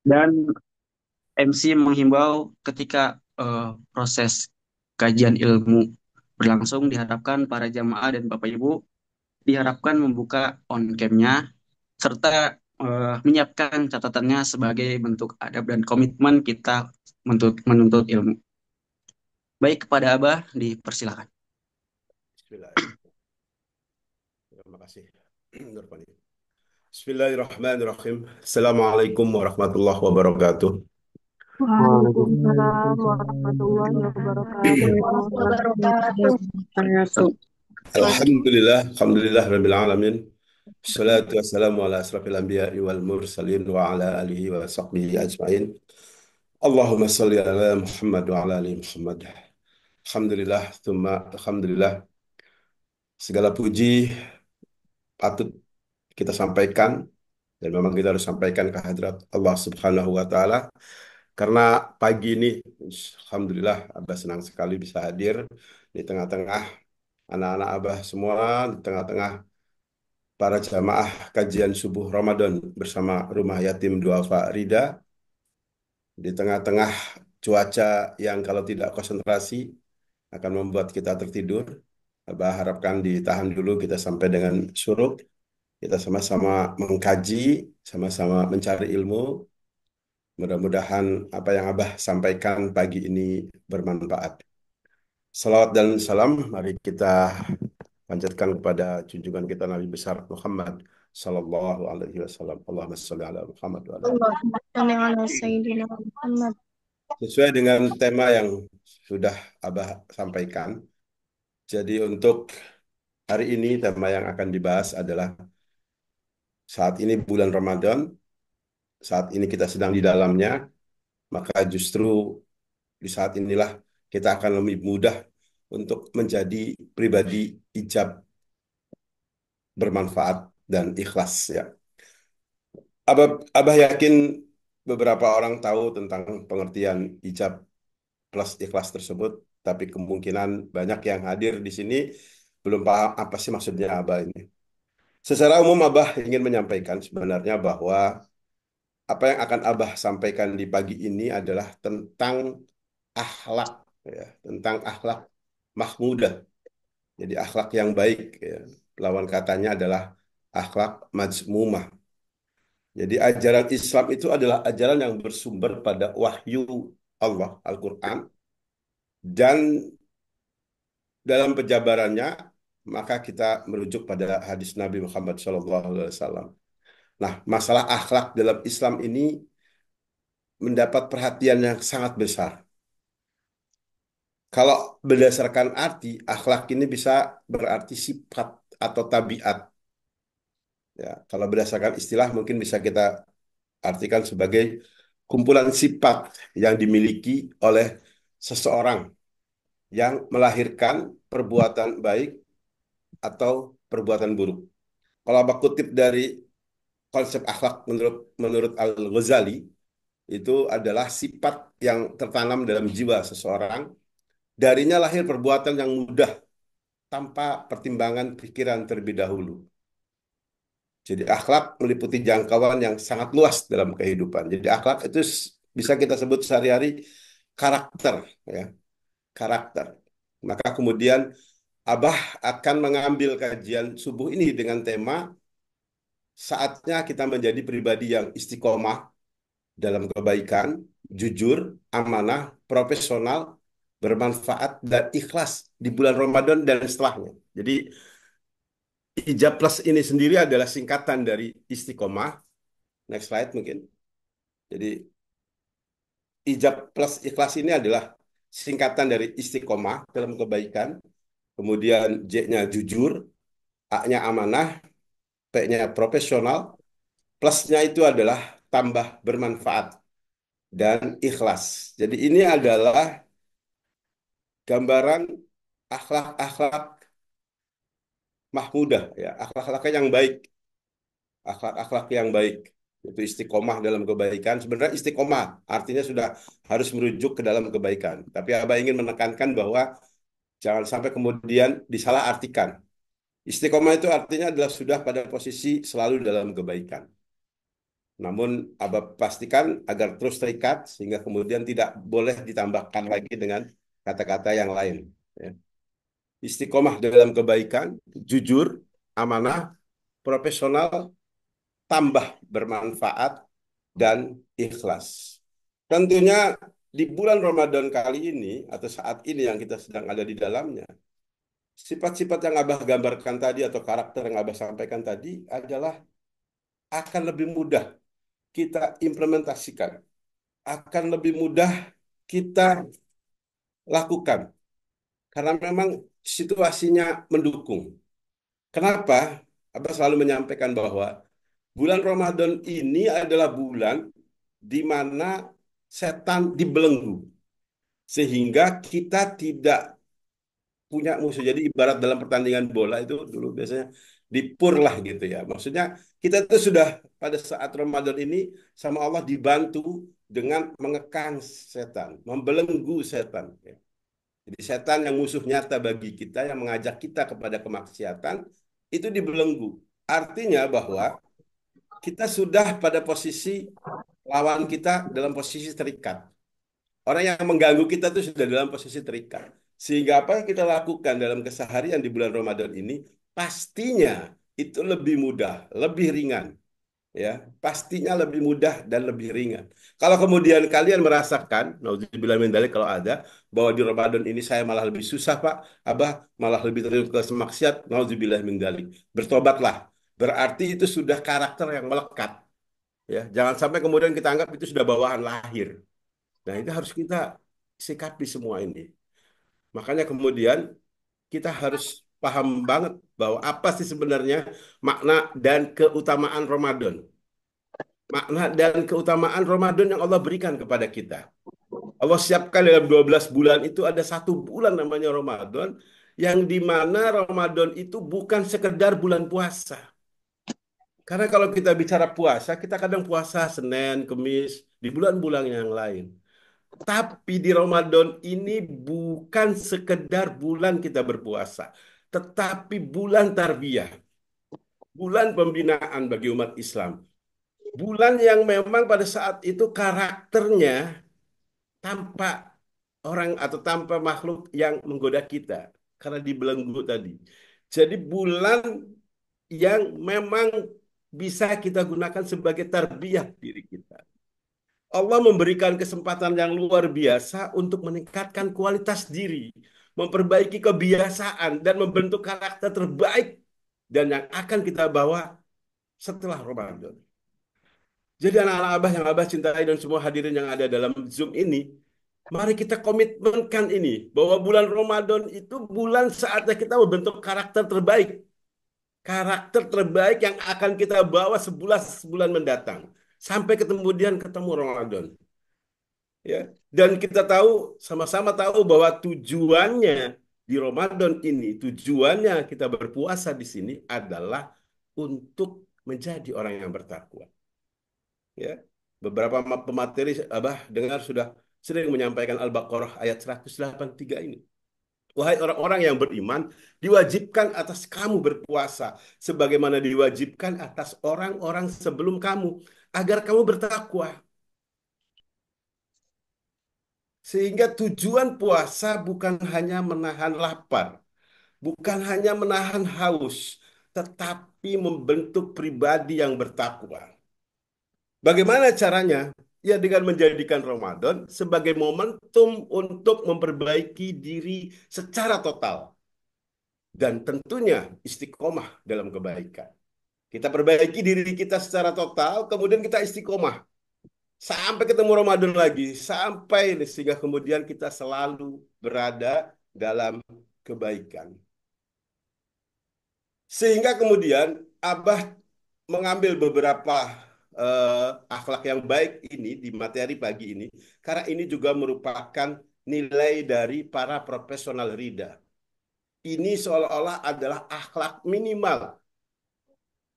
Dan MC menghimbau ketika proses kajian ilmu berlangsung, diharapkan para jamaah dan Bapak Ibu diharapkan membuka on cam-nya serta menyiapkan catatannya sebagai bentuk adab dan komitmen kita menuntut ilmu. Baik, kepada Abah dipersilakan. Bismillahirrahmanirrahim. Terima kasih, Nurfani. Bismillahirrahmanirrahim. Assalamualaikum warahmatullahi wabarakatuh. Waalaikumsalam Waalaikumsalam warahmatullahi wabarakatuh. wabarakatuh. Alhamdulillah, alhamdulillah rabbil alamin. Wassalatu wassalamu ala asrafil anbiya'i wal mursalin wa ala alihi wa sahbihi ajma'in. Allahumma salli ala Muhammad wa ala ali Muhammad. Alhamdulillah, thumma alhamdulillah. Segala puji patut kita sampaikan dan memang kita harus sampaikan ke hadrat Allah Subhanahu wa taala karena pagi ini alhamdulillah Abah senang sekali bisa hadir di tengah-tengah anak-anak Abah semua, di tengah-tengah para jamaah kajian subuh Ramadan bersama Rumah Yatim Duafa Rida, di tengah-tengah cuaca yang kalau tidak konsentrasi akan membuat kita tertidur. Abah harapkan ditahan dulu kita sampai dengan syuruk. Kita sama-sama mengkaji, sama-sama mencari ilmu. Mudah-mudahan apa yang Abah sampaikan pagi ini bermanfaat. Salawat dan salam, mari kita panjatkan kepada junjungan kita Nabi besar Muhammad Sallallahu Alaihi Wasallam. Allahumma sholli ala Muhammad wa ala ali. Allahumma shalli ala Sayyidina Muhammad. Sesuai dengan tema yang sudah Abah sampaikan. Jadi untuk hari ini tema yang akan dibahas adalah saat ini bulan Ramadan, saat ini kita sedang di dalamnya, maka justru di saat inilah kita akan lebih mudah untuk menjadi pribadi ijab bermanfaat dan ikhlas ya. Abah yakin beberapa orang tahu tentang pengertian ijab plus ikhlas tersebut, tapi kemungkinan banyak yang hadir di sini belum paham apa sih maksudnya Abah ini. Secara umum Abah ingin menyampaikan sebenarnya bahwa apa yang akan Abah sampaikan di pagi ini adalah tentang akhlak ya, tentang akhlak mahmudah. Jadi akhlak yang baik ya. Lawan katanya adalah akhlak mazmumah. Jadi ajaran Islam itu adalah ajaran yang bersumber pada wahyu Allah, Al-Quran, dan dalam penjabarannya maka kita merujuk pada hadis Nabi Muhammad SAW. Nah, masalah akhlak dalam Islam ini mendapat perhatian yang sangat besar. Kalau berdasarkan arti, akhlak ini bisa berarti sifat atau tabiat. Ya, kalau berdasarkan istilah mungkin bisa kita artikan sebagai kumpulan sifat yang dimiliki oleh seseorang yang melahirkan perbuatan baik atau perbuatan buruk. Kalau Abah kutip dari konsep akhlak menurut menurut Al-Ghazali, itu adalah sifat yang tertanam dalam jiwa seseorang. Darinya lahir perbuatan yang mudah tanpa pertimbangan pikiran terlebih dahulu. Jadi akhlak meliputi jangkauan yang sangat luas dalam kehidupan. Jadi akhlak itu bisa kita sebut sehari-hari karakter, ya, karakter. Maka kemudian Abah akan mengambil kajian subuh ini dengan tema saatnya kita menjadi pribadi yang istiqomah dalam kebaikan, jujur, amanah, profesional, bermanfaat, dan ikhlas di bulan Ramadan dan setelahnya. Jadi Ijab plus ini sendiri adalah singkatan dari istiqomah. Next slide mungkin. Jadi ijab plus ikhlas ini adalah singkatan dari istiqomah dalam kebaikan. Kemudian J-nya jujur, A-nya amanah, P-nya profesional, plusnya itu adalah tambah bermanfaat dan ikhlas. Jadi ini adalah gambaran akhlak-akhlak mahmudah ya, akhlak-akhlak yang baik, akhlak-akhlak yang baik. Itu istiqomah dalam kebaikan. Sebenarnya istiqomah artinya sudah harus merujuk ke dalam kebaikan. Tapi Abah ingin menekankan bahwa jangan sampai kemudian disalahartikan. Istiqomah itu artinya adalah sudah pada posisi selalu dalam kebaikan. Namun Abah pastikan agar terus terikat sehingga kemudian tidak boleh ditambahkan lagi dengan kata-kata yang lain. Ya. Istiqomah dalam kebaikan, jujur, amanah, profesional, tambah bermanfaat, dan ikhlas. Tentunya di bulan Ramadan kali ini atau saat ini yang kita sedang ada di dalamnya, sifat-sifat yang Abah gambarkan tadi atau karakter yang Abah sampaikan tadi adalah akan lebih mudah kita implementasikan, akan lebih mudah kita lakukan karena memang situasinya mendukung. Kenapa? Abah selalu menyampaikan bahwa bulan Ramadan ini adalah bulan di mana setan dibelenggu sehingga kita tidak punya musuh. Jadi ibarat dalam pertandingan bola itu dulu biasanya dipur lah gitu ya. Maksudnya kita tuh sudah pada saat Ramadan ini sama Allah dibantu dengan mengekang setan, membelenggu setan. Ya. Jadi setan yang musuh nyata bagi kita, yang mengajak kita kepada kemaksiatan, itu dibelenggu. Artinya bahwa kita sudah pada posisi lawan kita dalam posisi terikat. Orang yang mengganggu kita itu sudah dalam posisi terikat. Sehingga apa yang kita lakukan dalam keseharian di bulan Ramadan ini pastinya itu lebih mudah, lebih ringan, ya. Pastinya lebih mudah dan lebih ringan. Kalau kemudian kalian merasakan, nauzubillah min dzalik kalau ada bahwa di Ramadan ini saya malah lebih susah, Pak, Abah malah lebih terlibat ke maksiat, nauzubillah min dzalik. Bertobatlah. Berarti itu sudah karakter yang melekat, ya. Jangan sampai kemudian kita anggap itu sudah bawaan lahir. Nah, itu harus kita sikapi semua ini. Makanya kemudian kita harus paham banget bahwa apa sih sebenarnya makna dan keutamaan Ramadan. Makna dan keutamaan Ramadan yang Allah berikan kepada kita. Allah siapkan dalam 12 bulan itu ada satu bulan namanya Ramadan, yang di mana Ramadan itu bukan sekedar bulan puasa. Karena kalau kita bicara puasa, kita kadang puasa Senin, Kemis, di bulan-bulan yang lain. Tapi di Ramadan ini bukan sekedar bulan kita berpuasa, tetapi bulan tarbiyah, bulan pembinaan bagi umat Islam. Bulan yang memang pada saat itu karakternya tanpa orang atau tanpa makhluk yang menggoda kita karena dibelenggu tadi. Jadi bulan yang memang bisa kita gunakan sebagai tarbiyah diri kita. Allah memberikan kesempatan yang luar biasa untuk meningkatkan kualitas diri, memperbaiki kebiasaan, dan membentuk karakter terbaik dan yang akan kita bawa setelah Ramadan. Jadi anak-anak Abah yang Abah cintai dan semua hadirin yang ada dalam Zoom ini, mari kita komitmenkan ini, bahwa bulan Ramadan itu bulan saatnya kita membentuk karakter terbaik. Karakter terbaik yang akan kita bawa sebulan mendatang. Sampai kemudian ketemu Ramadan. Ya, dan kita tahu sama-sama tahu bahwa tujuannya di Ramadan ini, tujuannya kita berpuasa di sini adalah untuk menjadi orang yang bertakwa. Ya, beberapa pemateri Abah dengar sudah sering menyampaikan Al-Baqarah ayat 183 ini. Wahai orang-orang yang beriman, diwajibkan atas kamu berpuasa sebagaimana diwajibkan atas orang-orang sebelum kamu agar kamu bertakwa. Sehingga tujuan puasa bukan hanya menahan lapar, bukan hanya menahan haus, tetapi membentuk pribadi yang bertakwa. Bagaimana caranya? Ya dengan menjadikan Ramadan sebagai momentum untuk memperbaiki diri secara total. Dan tentunya istiqomah dalam kebaikan. Kita perbaiki diri kita secara total, kemudian kita istiqomah. Sampai ketemu Ramadan lagi, sampai sehingga kemudian kita selalu berada dalam kebaikan. Sehingga kemudian Abah mengambil beberapa akhlak yang baik ini di materi pagi ini, karena ini juga merupakan nilai dari para profesional rida. Ini seolah-olah adalah akhlak minimal,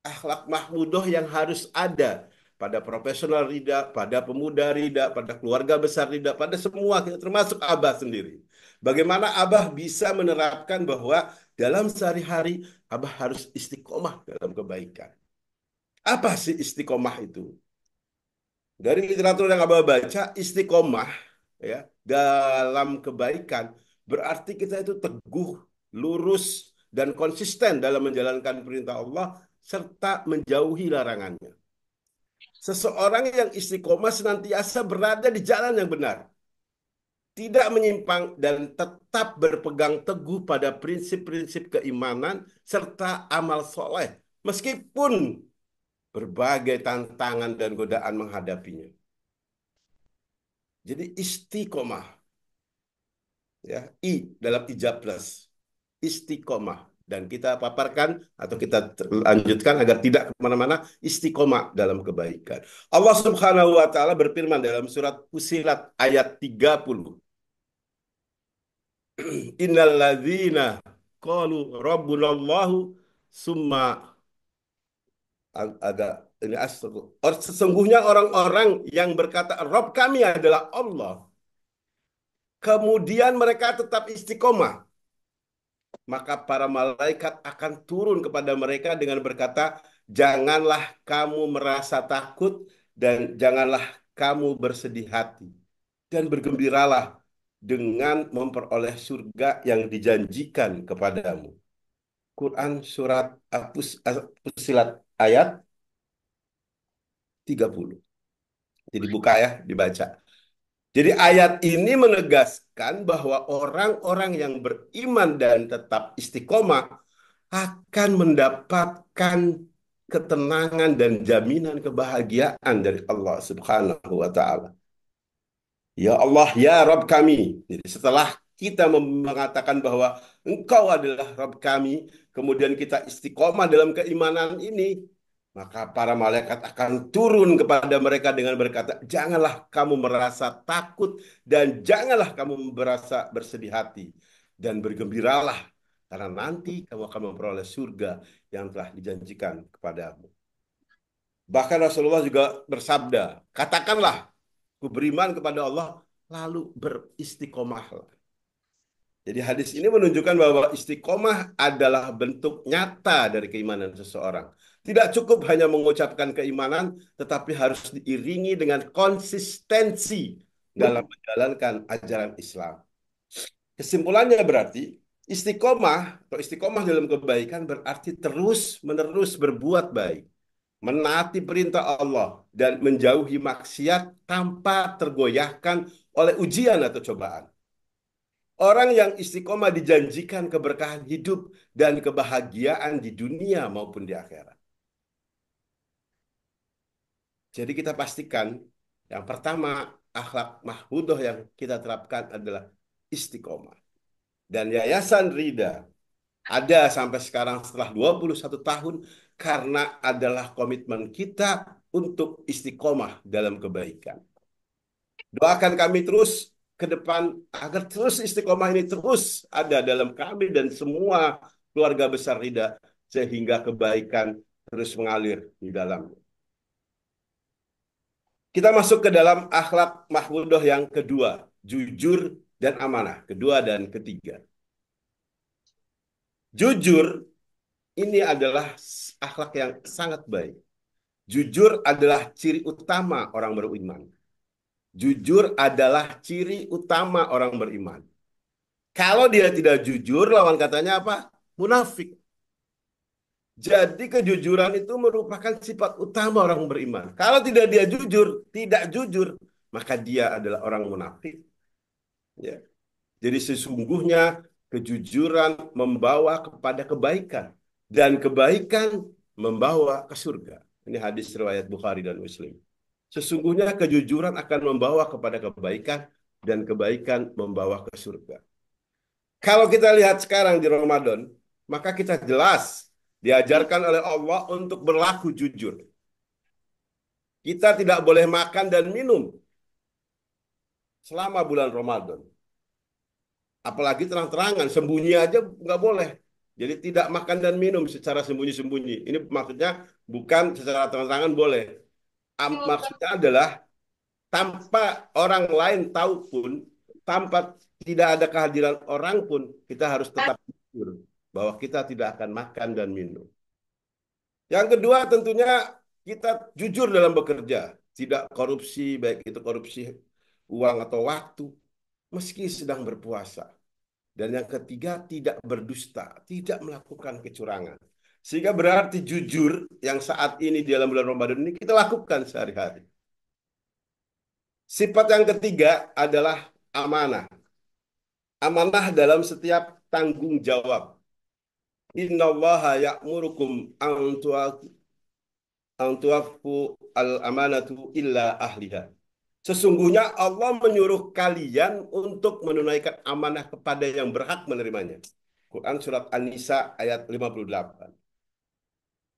akhlak mahmudoh yang harus ada pada profesional rida, pada pemuda rida, pada keluarga besar rida, pada semua, termasuk Abah sendiri. Bagaimana Abah bisa menerapkan bahwa dalam sehari-hari Abah harus istiqomah dalam kebaikan. Apa sih istiqomah itu? Dari literatur yang Abah baca, istiqomah ya dalam kebaikan berarti kita itu teguh, lurus, dan konsisten dalam menjalankan perintah Allah serta menjauhi larangannya. Seseorang yang istiqomah senantiasa berada di jalan yang benar, tidak menyimpang dan tetap berpegang teguh pada prinsip-prinsip keimanan serta amal soleh, meskipun berbagai tantangan dan godaan menghadapinya. Jadi istiqomah, ya, I dalam ijab plus, istiqomah. Dan kita paparkan atau kita lanjutkan agar tidak kemana-mana, istiqomah dalam kebaikan. Allah Subhanahu wa Ta'ala berfirman dalam surat Fussilat ayat 30. Innalladzina qalu rabbunallahu summa agak ini sesungguhnya orang-orang yang berkata Rabb kami adalah Allah, kemudian mereka tetap istiqomah, maka para malaikat akan turun kepada mereka dengan berkata, janganlah kamu merasa takut dan janganlah kamu bersedih hati dan bergembiralah dengan memperoleh surga yang dijanjikan kepadamu. Quran surat Fussilat ayat 30. Jadi buka ya, dibaca. Jadi ayat ini menegaskan bahwa orang-orang yang beriman dan tetap istiqomah akan mendapatkan ketenangan dan jaminan kebahagiaan dari Allah Subhanahu wa Ta'ala. Ya Allah, ya Rabb kami. Jadi setelah kita mengatakan bahwa Engkau adalah Rabb kami, kemudian kita istiqomah dalam keimanan ini, maka para malaikat akan turun kepada mereka dengan berkata, janganlah kamu merasa takut dan janganlah kamu merasa bersedih hati dan bergembiralah karena nanti kamu akan memperoleh surga yang telah dijanjikan kepadamu. Bahkan Rasulullah juga bersabda, katakanlah, ku beriman kepada Allah, lalu beristiqomahlah. Jadi hadis ini menunjukkan bahwa istiqomah adalah bentuk nyata dari keimanan seseorang. Tidak cukup hanya mengucapkan keimanan, tetapi harus diiringi dengan konsistensi dalam menjalankan ajaran Islam. Kesimpulannya berarti istiqomah atau istiqomah dalam kebaikan berarti terus-menerus berbuat baik, menaati perintah Allah, dan menjauhi maksiat tanpa tergoyahkan oleh ujian atau cobaan. Orang yang istiqomah dijanjikan keberkahan hidup dan kebahagiaan di dunia maupun di akhirat. Jadi kita pastikan yang pertama akhlak mahmudah yang kita terapkan adalah istiqomah. Dan Yayasan Rida ada sampai sekarang setelah 21 tahun karena adalah komitmen kita untuk istiqomah dalam kebaikan. Doakan kami terus ke depan agar terus istiqomah ini terus ada dalam kami dan semua keluarga besar Rida sehingga kebaikan terus mengalir di dalamnya. Kita masuk ke dalam akhlak mahmudah yang kedua, jujur dan amanah, kedua dan ketiga. Jujur ini adalah akhlak yang sangat baik. Jujur adalah ciri utama orang beriman. Jujur adalah ciri utama orang beriman. Kalau dia tidak jujur, lawan katanya apa? Munafik. Jadi kejujuran itu merupakan sifat utama orang beriman. Kalau tidak dia jujur, tidak jujur, maka dia adalah orang munafik. Ya. Jadi sesungguhnya kejujuran membawa kepada kebaikan dan kebaikan membawa ke surga. Ini hadis riwayat Bukhari dan Muslim. Sesungguhnya kejujuran akan membawa kepada kebaikan dan kebaikan membawa ke surga. Kalau kita lihat sekarang di Ramadan, maka kita jelas diajarkan oleh Allah untuk berlaku jujur. Kita tidak boleh makan dan minum selama bulan Ramadan. Apalagi terang-terangan, sembunyi aja nggak boleh. Jadi tidak makan dan minum secara sembunyi-sembunyi. Ini maksudnya bukan secara terang-terangan boleh. Maksudnya adalah tanpa orang lain tahu pun, tanpa tidak ada kehadiran orang pun, kita harus tetap jujur bahwa kita tidak akan makan dan minum. Yang kedua tentunya kita jujur dalam bekerja. tidak korupsi, baik itu korupsi uang atau waktu, meski sedang berpuasa. Dan yang ketiga, tidak berdusta, tidak melakukan kecurangan. Sehingga berarti jujur yang saat ini di dalam bulan Ramadan ini kita lakukan sehari-hari. Sifat yang ketiga adalah amanah. Amanah dalam setiap tanggung jawab. Innallaha ya'murukum an tuwaffu al-amanatu illa ahliha. Sesungguhnya Allah menyuruh kalian untuk menunaikan amanah kepada yang berhak menerimanya. Quran surat An-Nisa ayat 58.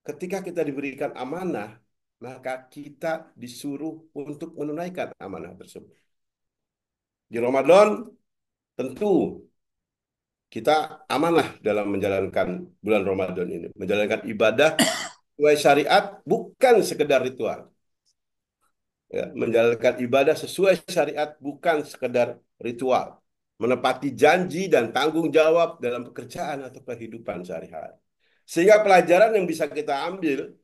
Ketika kita diberikan amanah, maka kita disuruh untuk menunaikan amanah tersebut. Di Ramadan, tentu kita amanah dalam menjalankan bulan Ramadan ini. Menjalankan ibadah sesuai syariat, bukan sekedar ritual. Ya, menjalankan ibadah sesuai syariat, bukan sekedar ritual. Menepati janji dan tanggung jawab dalam pekerjaan atau kehidupan sehari-hari. Sehingga pelajaran yang bisa kita ambil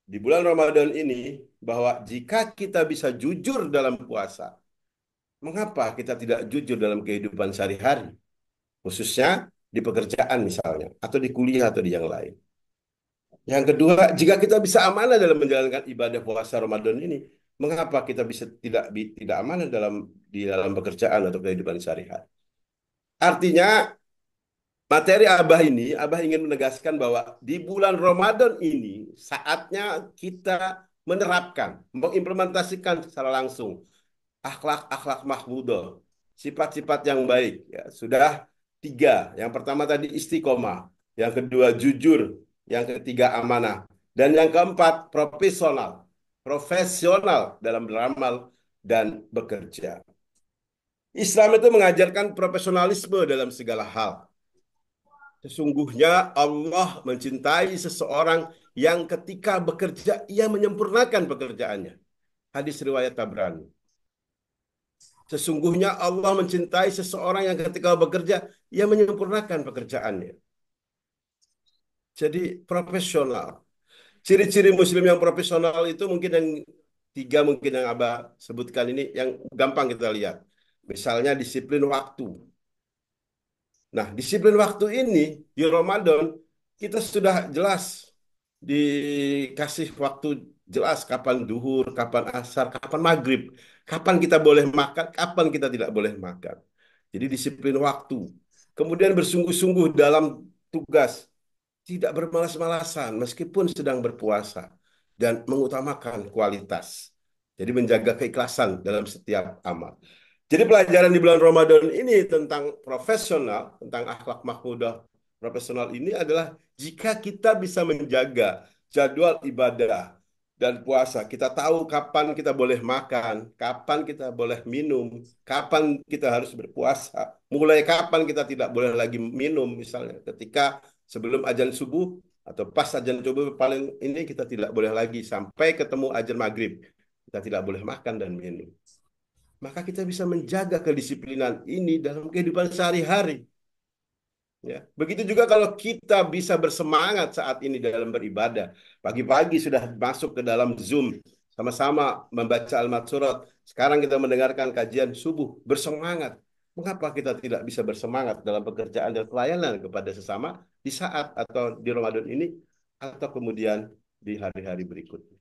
di bulan Ramadan ini, bahwa jika kita bisa jujur dalam puasa, mengapa kita tidak jujur dalam kehidupan sehari-hari? Khususnya di pekerjaan misalnya, atau di kuliah atau di yang lain. Yang kedua, jika kita bisa amanah dalam menjalankan ibadah puasa Ramadan ini, mengapa kita bisa tidak amanah di dalam pekerjaan atau kehidupan sehari-hari? Artinya, materi Abah ingin menegaskan bahwa di bulan Ramadan ini saatnya kita menerapkan, mengimplementasikan secara langsung akhlak-akhlak mahmudah, sifat-sifat yang baik. Ya, sudah tiga. Yang pertama tadi istiqomah, yang kedua jujur, yang ketiga amanah, dan yang keempat profesional, profesional dalam beramal dan bekerja. Islam itu mengajarkan profesionalisme dalam segala hal. Sesungguhnya Allah mencintai seseorang yang ketika bekerja, ia menyempurnakan pekerjaannya. Hadis riwayat Tabrani. Sesungguhnya Allah mencintai seseorang yang ketika bekerja, ia menyempurnakan pekerjaannya. Jadi profesional. Ciri-ciri muslim yang profesional itu mungkin yang tiga mungkin yang Abah sebutkan ini yang gampang kita lihat. Misalnya disiplin waktu. Nah, disiplin waktu ini di Ramadan kita sudah jelas dikasih waktu jelas kapan duhur, kapan asar, kapan maghrib, kapan kita boleh makan, kapan kita tidak boleh makan. Jadi disiplin waktu. Kemudian bersungguh-sungguh dalam tugas, tidak bermalas-malasan meskipun sedang berpuasa dan mengutamakan kualitas. Jadi menjaga keikhlasan dalam setiap amal. Jadi pelajaran di bulan Ramadan ini tentang profesional, tentang akhlak mahmudah profesional ini adalah jika kita bisa menjaga jadwal ibadah dan puasa, kita tahu kapan kita boleh makan, kapan kita boleh minum, kapan kita harus berpuasa, mulai kapan kita tidak boleh lagi minum, misalnya ketika sebelum azan subuh atau pas azan subuh paling ini kita tidak boleh lagi sampai ketemu azan maghrib, kita tidak boleh makan dan minum. Maka kita bisa menjaga kedisiplinan ini dalam kehidupan sehari-hari. Ya. Begitu juga kalau kita bisa bersemangat saat ini dalam beribadah. Pagi-pagi sudah masuk ke dalam Zoom, sama-sama membaca Al-Matsurat. Sekarang kita mendengarkan kajian subuh, bersemangat. Mengapa kita tidak bisa bersemangat dalam pekerjaan dan pelayanan kepada sesama di saat atau di Ramadan ini, atau kemudian di hari-hari berikutnya.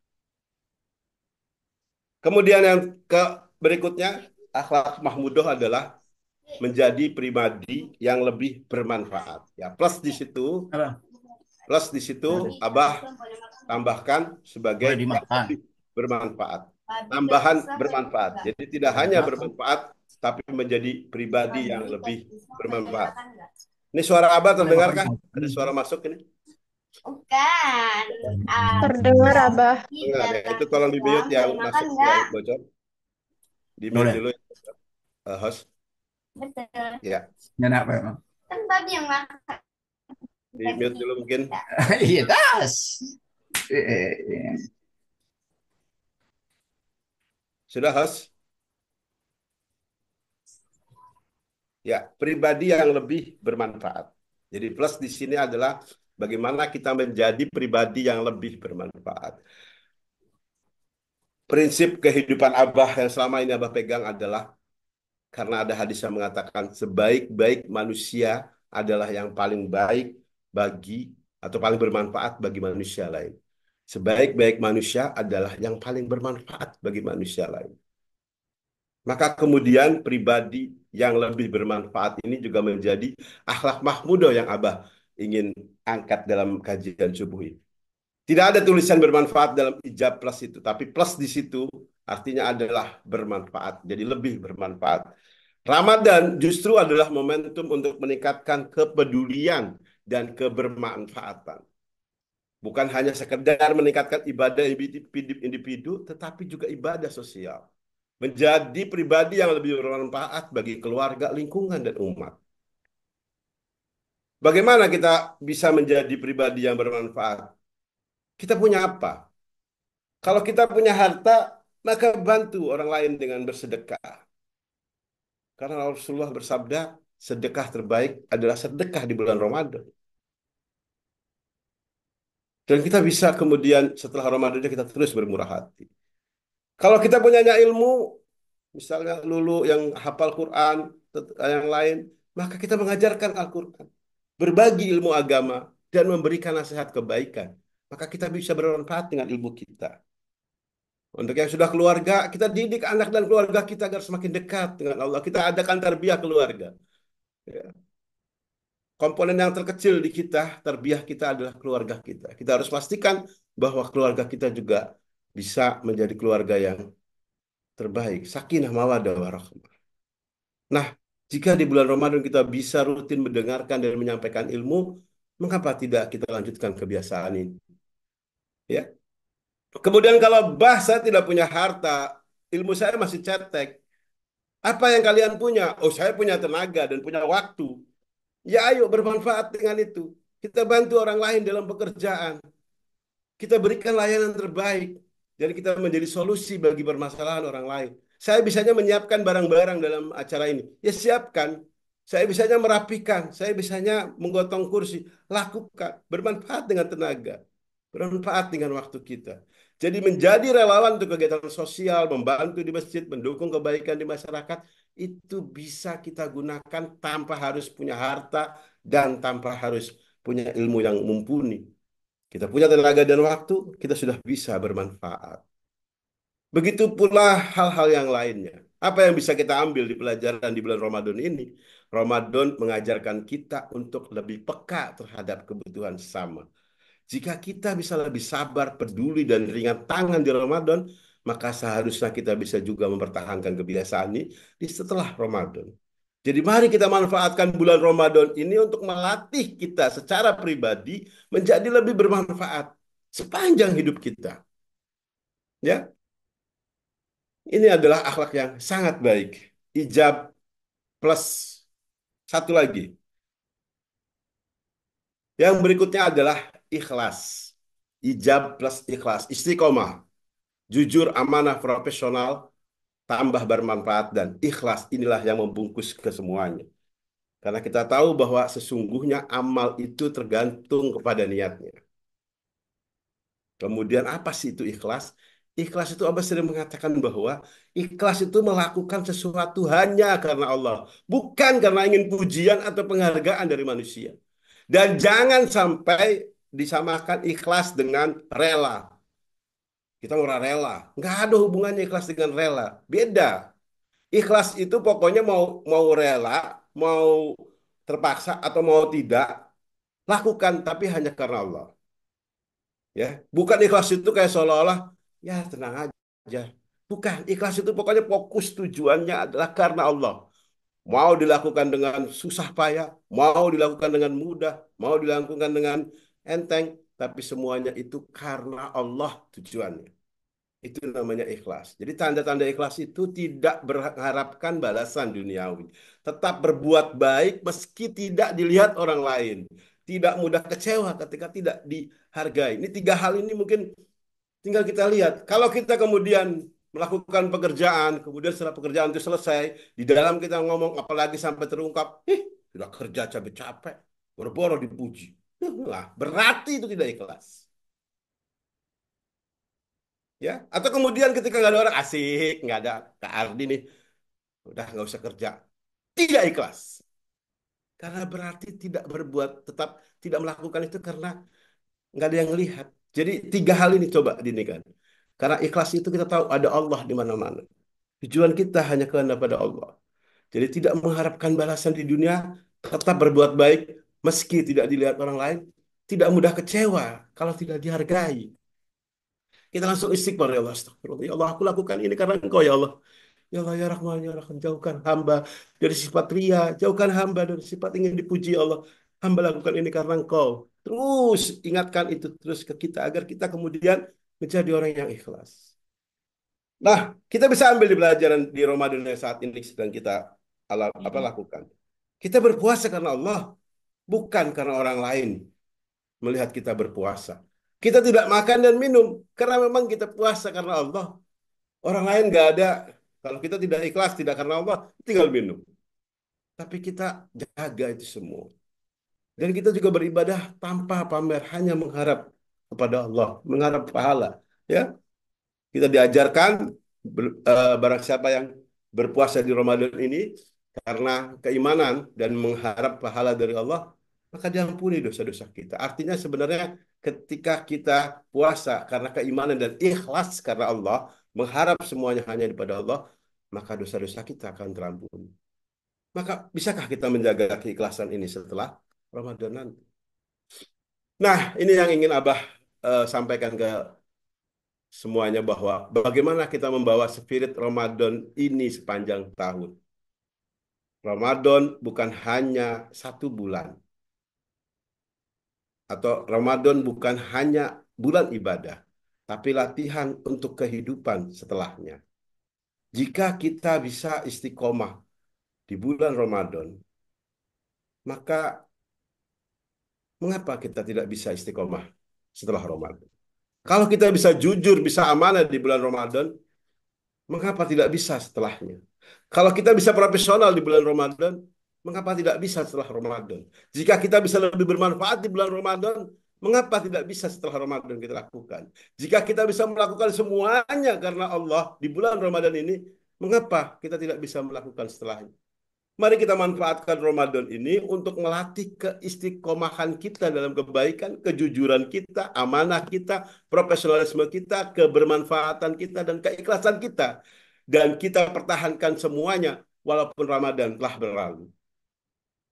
Kemudian yang berikutnya, akhlak mahmudah adalah menjadi pribadi yang lebih bermanfaat. Ya, plus di situ, Abah tambahkan sebagai Boleh dimakan. lebih bermanfaat. Tambahan bermanfaat. Jadi tidak hanya bermanfaat, tapi menjadi pribadi yang lebih bermanfaat. Ini suara Abah terdengar kah? Ada suara masuk ini? Bukan. Terdengar, Abah. Dengar ya. Itu tolong di mute yang masuk yang bocor. Di mute Boleh. dulu ya. Host. Betul. Ya, Kenapa apa emang? Kan tadi yang makan. di mute dulu mungkin. Iya, tas. Eh, Sudah, host? Ya, pribadi yang lebih bermanfaat. Jadi plus di sini adalah bagaimana kita menjadi pribadi yang lebih bermanfaat. prinsip kehidupan Abah yang selama ini Abah pegang adalah karena ada hadis yang mengatakan sebaik-baik manusia adalah yang paling baik bagi atau paling bermanfaat bagi manusia lain. Sebaik-baik manusia adalah yang paling bermanfaat bagi manusia lain. Maka kemudian pribadi yang lebih bermanfaat ini juga menjadi akhlak mahmudah yang Abah ingin angkat dalam kajian subuh ini. Tidak ada tulisan bermanfaat dalam ijab plus itu, tapi plus di situ artinya adalah bermanfaat, jadi lebih bermanfaat. Ramadan justru adalah momentum untuk meningkatkan kepedulian dan kebermanfaatan. Bukan hanya sekedar meningkatkan ibadah individu, tetapi juga ibadah sosial. Menjadi pribadi yang lebih bermanfaat bagi keluarga, lingkungan, dan umat. Bagaimana kita bisa menjadi pribadi yang bermanfaat? Kita punya apa? Kalau kita punya harta, maka bantu orang lain dengan bersedekah. Karena Rasulullah bersabda, sedekah terbaik adalah sedekah di bulan Ramadan. Dan kita bisa kemudian setelah Ramadan kita terus bermurah hati. Kalau kita punya ilmu, misalnya lulu yang hafal Quran, yang lain, maka kita mengajarkan Al-Quran. Berbagi ilmu agama dan memberikan nasihat kebaikan. Maka kita bisa bermanfaat dengan ilmu kita. Untuk yang sudah keluarga, kita didik anak dan keluarga kita agar semakin dekat dengan Allah. Kita adakan tarbiyah keluarga. Ya. Komponen yang terkecil di kita, tarbiyah kita adalah keluarga kita. Kita harus pastikan bahwa keluarga kita juga bisa menjadi keluarga yang terbaik. Sakinah, mawaddah, warahmah. Nah, jika di bulan Ramadan kita bisa rutin mendengarkan dan menyampaikan ilmu, mengapa tidak kita lanjutkan kebiasaan ini? Ya. Kemudian kalau saya tidak punya harta, ilmu saya masih cetek. Apa yang kalian punya? Oh, saya punya tenaga dan punya waktu. Ya ayo bermanfaat dengan itu. Kita bantu orang lain dalam pekerjaan. Kita berikan layanan terbaik. Jadi kita menjadi solusi bagi permasalahan orang lain. Saya bisanya menyiapkan barang-barang dalam acara ini. Ya siapkan. Saya bisanya merapikan. Saya bisanya menggotong kursi. Lakukan. Bermanfaat dengan tenaga. Bermanfaat dengan waktu kita. Jadi menjadi relawan untuk kegiatan sosial, membantu di masjid, mendukung kebaikan di masyarakat, itu bisa kita gunakan tanpa harus punya harta dan tanpa harus punya ilmu yang mumpuni. Kita punya tenaga dan waktu, kita sudah bisa bermanfaat. Begitu pula hal-hal yang lainnya. Apa yang bisa kita ambil di pelajaran di bulan Ramadan ini? Ramadan mengajarkan kita untuk lebih peka terhadap kebutuhan sesama. Jika kita bisa lebih sabar, peduli, dan ringan tangan di Ramadan, maka seharusnya kita bisa juga mempertahankan kebiasaan ini di setelah Ramadan. Jadi mari kita manfaatkan bulan Ramadan ini untuk melatih kita secara pribadi menjadi lebih bermanfaat sepanjang hidup kita. Ya, ini adalah akhlak yang sangat baik. Ijab plus satu lagi. Yang berikutnya adalah ikhlas. Ijab plus ikhlas. Istiqomah. Jujur, amanah, profesional, tambah bermanfaat, dan ikhlas. Inilah yang membungkus kesemuanya. Karena kita tahu bahwa sesungguhnya amal itu tergantung kepada niatnya. Kemudian apa sih itu ikhlas? Ikhlas itu Abah sering mengatakan bahwa ikhlas itu melakukan sesuatu hanya karena Allah. Bukan karena ingin pujian atau penghargaan dari manusia. Dan jangan sampai disamakan ikhlas dengan rela. Kita mau rela. Nggak ada hubungannya ikhlas dengan rela. Beda. Ikhlas itu pokoknya mau mau rela, mau terpaksa atau mau tidak, lakukan tapi hanya karena Allah. Ya, bukan ikhlas itu kayak seolah-olah ya tenang aja. Bukan, ikhlas itu pokoknya fokus tujuannya adalah karena Allah. Mau dilakukan dengan susah payah, mau dilakukan dengan mudah, mau dilakukan dengan enteng, tapi semuanya itu karena Allah tujuannya. Itu namanya ikhlas. Jadi tanda-tanda ikhlas itu tidak mengharapkan balasan duniawi. Tetap berbuat baik meski tidak dilihat orang lain. Tidak mudah kecewa ketika tidak dihargai. Ini tiga hal ini mungkin tinggal kita lihat. Kalau kita kemudian melakukan pekerjaan, kemudian setelah pekerjaan itu selesai, di dalam kita ngomong apalagi sampai terungkap, sudah kerja capek-capek, boro-boro dipuji. Lah, berarti itu tidak ikhlas. Ya, atau kemudian ketika nggak ada orang asik, nggak ada Kak Ardi nih, udah nggak usah kerja, tidak ikhlas. Karena berarti tidak berbuat, tetap tidak melakukan itu karena nggak ada yang lihat. Jadi tiga hal ini coba dinikan. Karena ikhlas itu kita tahu ada Allah di mana-mana. Tujuan kita hanya kehendak pada Allah. Jadi tidak mengharapkan balasan di dunia, tetap berbuat baik meski tidak dilihat orang lain, tidak mudah kecewa kalau tidak dihargai. Kita langsung istighfar ya Allah, astagfirullah. Ya Allah, aku lakukan ini karena Engkau ya Allah. Ya Allah ya Rahman ya Rahim, jauhkan hamba dari sifat ria, jauhkan hamba dari sifat ingin dipuji ya Allah. Hamba lakukan ini karena Engkau. Terus ingatkan itu terus ke kita agar kita kemudian menjadi orang yang ikhlas. Nah, kita bisa ambil di pelajaran di Ramadan yang saat ini sedang kita lakukan. Kita berpuasa karena Allah, bukan karena orang lain melihat kita berpuasa. Kita tidak makan dan minum karena memang kita puasa karena Allah. Orang lain nggak ada. Kalau kita tidak ikhlas, tidak karena Allah, tinggal minum. Tapi kita jaga itu semua. Dan kita juga beribadah tanpa pamer, hanya mengharap kepada Allah, mengharap pahala. Ya, kita diajarkan barang siapa yang berpuasa di Ramadan ini karena keimanan dan mengharap pahala dari Allah, maka diampuni dosa-dosa kita. Artinya sebenarnya ketika kita puasa karena keimanan dan ikhlas karena Allah, mengharap semuanya hanya daripada Allah, maka dosa-dosa kita akan terampuni. Maka bisakah kita menjaga keikhlasan ini setelah Ramadan nanti? Nah, ini yang ingin Abah sampaikan ke semuanya bahwa bagaimana kita membawa spirit Ramadan ini sepanjang tahun. Ramadan bukan hanya 1 bulan, atau Ramadan bukan hanya bulan ibadah, tapi latihan untuk kehidupan setelahnya. Jika kita bisa istiqomah di bulan Ramadan, maka mengapa kita tidak bisa istiqomah setelah Ramadan? Kalau kita bisa jujur, bisa amanah di bulan Ramadan, mengapa tidak bisa setelahnya? Kalau kita bisa profesional di bulan Ramadan, mengapa tidak bisa setelah Ramadan? Jika kita bisa lebih bermanfaat di bulan Ramadan, mengapa tidak bisa setelah Ramadan kita lakukan? Jika kita bisa melakukan semuanya karena Allah di bulan Ramadan ini, mengapa kita tidak bisa melakukan setelahnya? Mari kita manfaatkan Ramadan ini untuk melatih keistiqomahan kita dalam kebaikan, kejujuran kita, amanah kita, profesionalisme kita, kebermanfaatan kita, dan keikhlasan kita. Dan kita pertahankan semuanya walaupun Ramadan telah berlalu.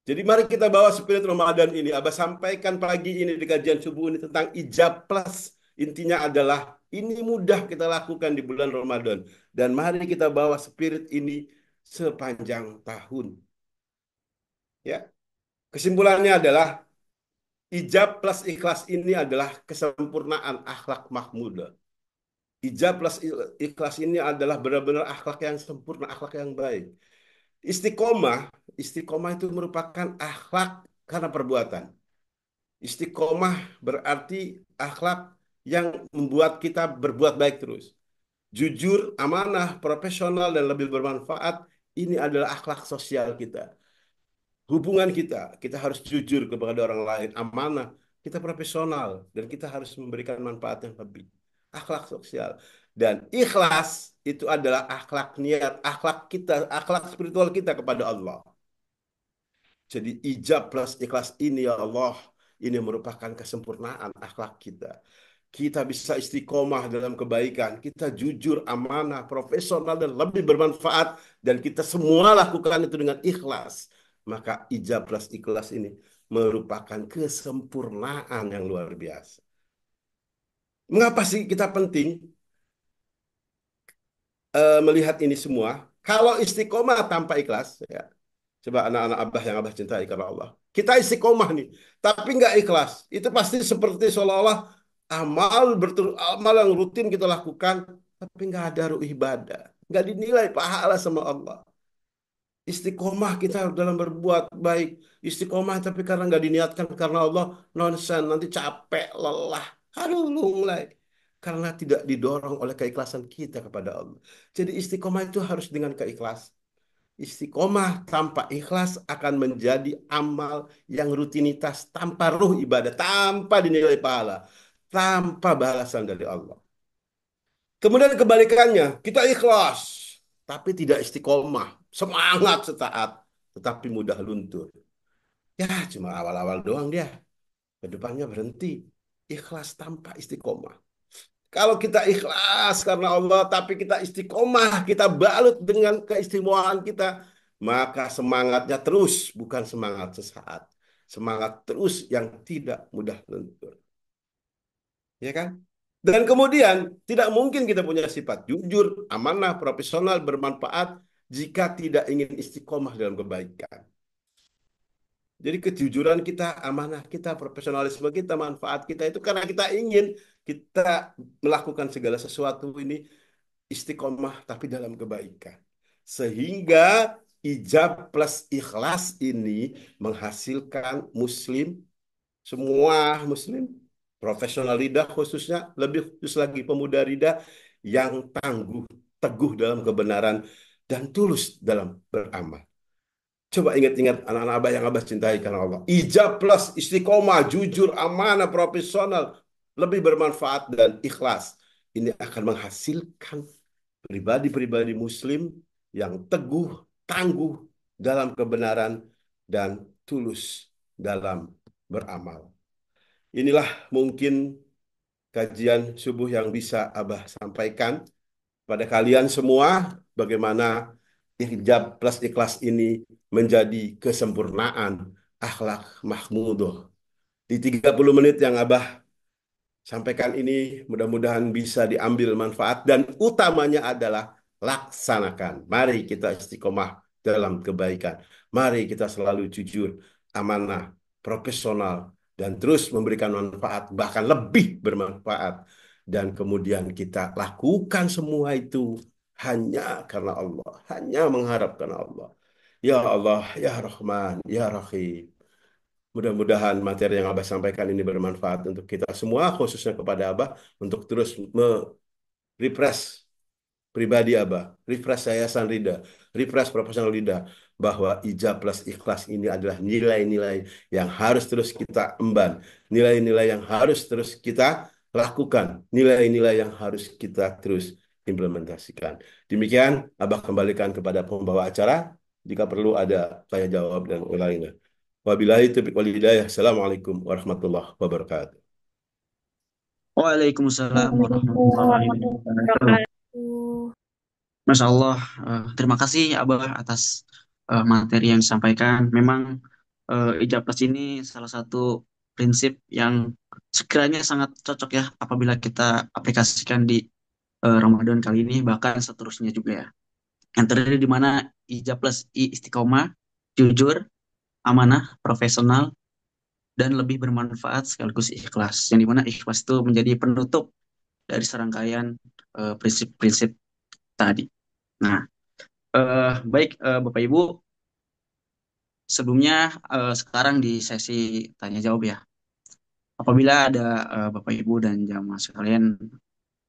Jadi mari kita bawa spirit Ramadan ini. Abah sampaikan pagi ini di kajian subuh ini tentang ijab plus. Intinya adalah ini mudah kita lakukan di bulan Ramadan. Dan mari kita bawa spirit ini sepanjang tahun. Ya, kesimpulannya adalah ijab plus ikhlas ini adalah kesempurnaan akhlak mahmudah. Ijab plus ikhlas ini adalah benar-benar akhlak yang sempurna, akhlak yang baik. Istiqomah, istiqomah itu merupakan akhlak karena perbuatan. Istiqomah berarti akhlak yang membuat kita berbuat baik terus. Jujur, amanah, profesional, dan lebih bermanfaat, ini adalah akhlak sosial kita. Hubungan kita, kita harus jujur kepada orang lain, amanah, kita profesional, dan kita harus memberikan manfaat yang lebih. Akhlak sosial. Dan ikhlas itu adalah akhlak niat, akhlak kita, akhlak spiritual kita kepada Allah. Jadi ijab plus ikhlas ini ya Allah, ini merupakan kesempurnaan akhlak kita. Kita bisa istiqomah dalam kebaikan, kita jujur, amanah, profesional, dan lebih bermanfaat, dan kita semua lakukan itu dengan ikhlas. Maka ijab plus ikhlas ini merupakan kesempurnaan yang luar biasa. Mengapa sih kita penting melihat ini semua? Kalau istiqomah tanpa ikhlas, ya, coba anak-anak Abah yang Abah cintai karena Allah. Kita istiqomah nih, tapi nggak ikhlas. Itu pasti seperti seolah-olah amal yang rutin kita lakukan, tapi nggak ada ruh ibadah, nggak dinilai pahala sama Allah. Istiqomah kita dalam berbuat baik, istiqomah tapi karena nggak diniatkan karena Allah, nonsen, nanti capek, lelah, aduh mulai. Karena tidak didorong oleh keikhlasan kita kepada Allah. Jadi istiqomah itu harus dengan keikhlasan. Istiqomah tanpa ikhlas akan menjadi amal yang rutinitas tanpa ruh ibadah, tanpa dinilai pahala, tanpa balasan dari Allah. Kemudian kebalikannya, kita ikhlas, tapi tidak istiqomah, semangat setaat, tetapi mudah luntur. Ya, cuma awal-awal doang dia, kedepannya berhenti. Ikhlas tanpa istiqomah. Kalau kita ikhlas karena Allah, tapi kita istiqomah, kita balut dengan keistimewaan kita, maka semangatnya terus, bukan semangat sesaat. Semangat terus yang tidak mudah luntur. Ya kan? Dan kemudian tidak mungkin kita punya sifat jujur, amanah, profesional, bermanfaat jika tidak ingin istiqomah dalam kebaikan. Jadi kejujuran kita, amanah kita, profesionalisme kita, manfaat kita itu karena kita ingin kita melakukan segala sesuatu ini istiqomah tapi dalam kebaikan. Sehingga ijab plus ikhlas ini menghasilkan muslim, semua muslim, profesional lidah khususnya, lebih khusus lagi pemuda lidah yang tangguh, teguh dalam kebenaran dan tulus dalam beramal. Coba ingat-ingat anak-anak abah yang abah cintai karena Allah. Ijab plus istiqomah, jujur, amanah, profesional, lebih bermanfaat dan ikhlas. Ini akan menghasilkan pribadi-pribadi muslim yang teguh, tangguh dalam kebenaran dan tulus dalam beramal. Inilah mungkin kajian subuh yang bisa abah sampaikan pada kalian semua bagaimana hijab plus ikhlas ini menjadi kesempurnaan akhlak mahmudah. Di 30 menit yang Abah sampaikan ini mudah-mudahan bisa diambil manfaat dan utamanya adalah laksanakan. Mari kita istiqomah dalam kebaikan. Mari kita selalu jujur, amanah, profesional, dan terus memberikan manfaat, bahkan lebih bermanfaat. Dan kemudian kita lakukan semua itu hanya karena Allah, hanya mengharapkan Allah. Ya Allah, ya Rahman, ya Rahim. Mudah-mudahan materi yang Abah sampaikan ini bermanfaat untuk kita semua, khususnya kepada Abah, untuk terus refresh pribadi Abah, refresh yayasan Rida, refresh profesional Rida, bahwa ijab plus ikhlas ini adalah nilai-nilai yang harus terus kita emban, nilai-nilai yang harus terus kita lakukan, nilai-nilai yang harus kita terus implementasikan. Demikian, Abah kembalikan kepada pembawa acara. Jika perlu ada tanya jawab dan lainnya. Wabillahi taufiq wal hidayah. Assalamualaikum warahmatullahi wabarakatuh. Waalaikumsalam Waalaikumsalam warahmatullahi warahmatullahi wabarakatuh. wabarakatuh. Masya Allah, terima kasih Abah atas materi yang disampaikan. Memang ijab plus ini salah satu prinsip yang sekiranya sangat cocok ya apabila kita aplikasikan di Ramadan kali ini, bahkan seterusnya juga ya. Yang terdiri di mana ijab plus istiqomah, jujur, amanah, profesional, dan lebih bermanfaat sekaligus ikhlas. Yang dimana ikhlas itu menjadi penutup dari serangkaian prinsip-prinsip tadi. Nah, baik Bapak Ibu, sebelumnya sekarang di sesi tanya jawab ya. Apabila ada Bapak Ibu dan jamaah sekalian,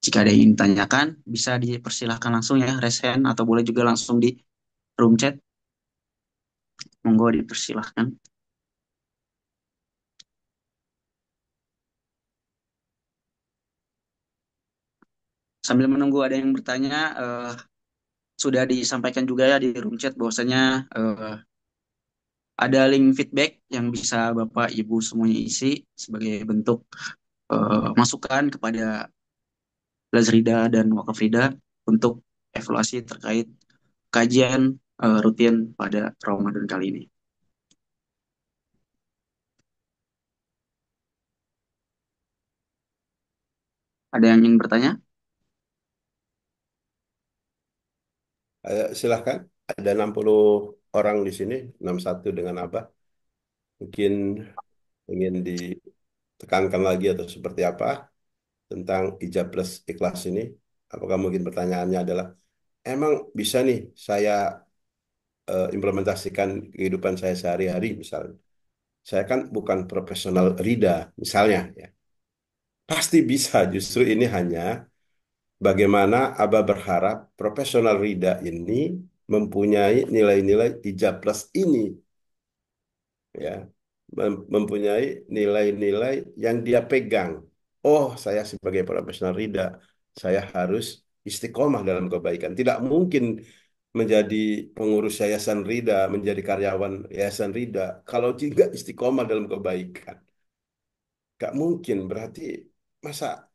jika ada yang ingin ditanyakan, bisa dipersilahkan langsung ya, raise hand, atau boleh juga langsung di room chat. Monggo dipersilahkan. Sambil menunggu ada yang bertanya, sudah disampaikan juga ya di room chat bahwasanya ada link feedback yang bisa Bapak Ibu semuanya isi sebagai bentuk masukan kepada Lazrida dan Wakafrida untuk evaluasi terkait kajian rutin pada Ramadan kali ini. Ada yang ingin bertanya? Ayo, silahkan. Ada 60 orang di sini, 61 dengan Abah. Mungkin ingin ditekankan lagi atau seperti apa tentang ijab plus ikhlas ini. Apakah mungkin pertanyaannya adalah, emang bisa nih saya implementasikan kehidupan saya sehari-hari misalnya. Saya kan bukan profesional Rida misalnya ya. Pasti bisa, justru ini hanya bagaimana Abah berharap profesional Rida ini mempunyai nilai-nilai ijab plus ini ya, mempunyai nilai-nilai yang dia pegang. Oh, saya sebagai profesional Rida, saya harus istiqomah dalam kebaikan. Tidak mungkin menjadi pengurus Yayasan Rida, menjadi karyawan Yayasan Rida, kalau tidak istiqomah dalam kebaikan. Gak mungkin, berarti masa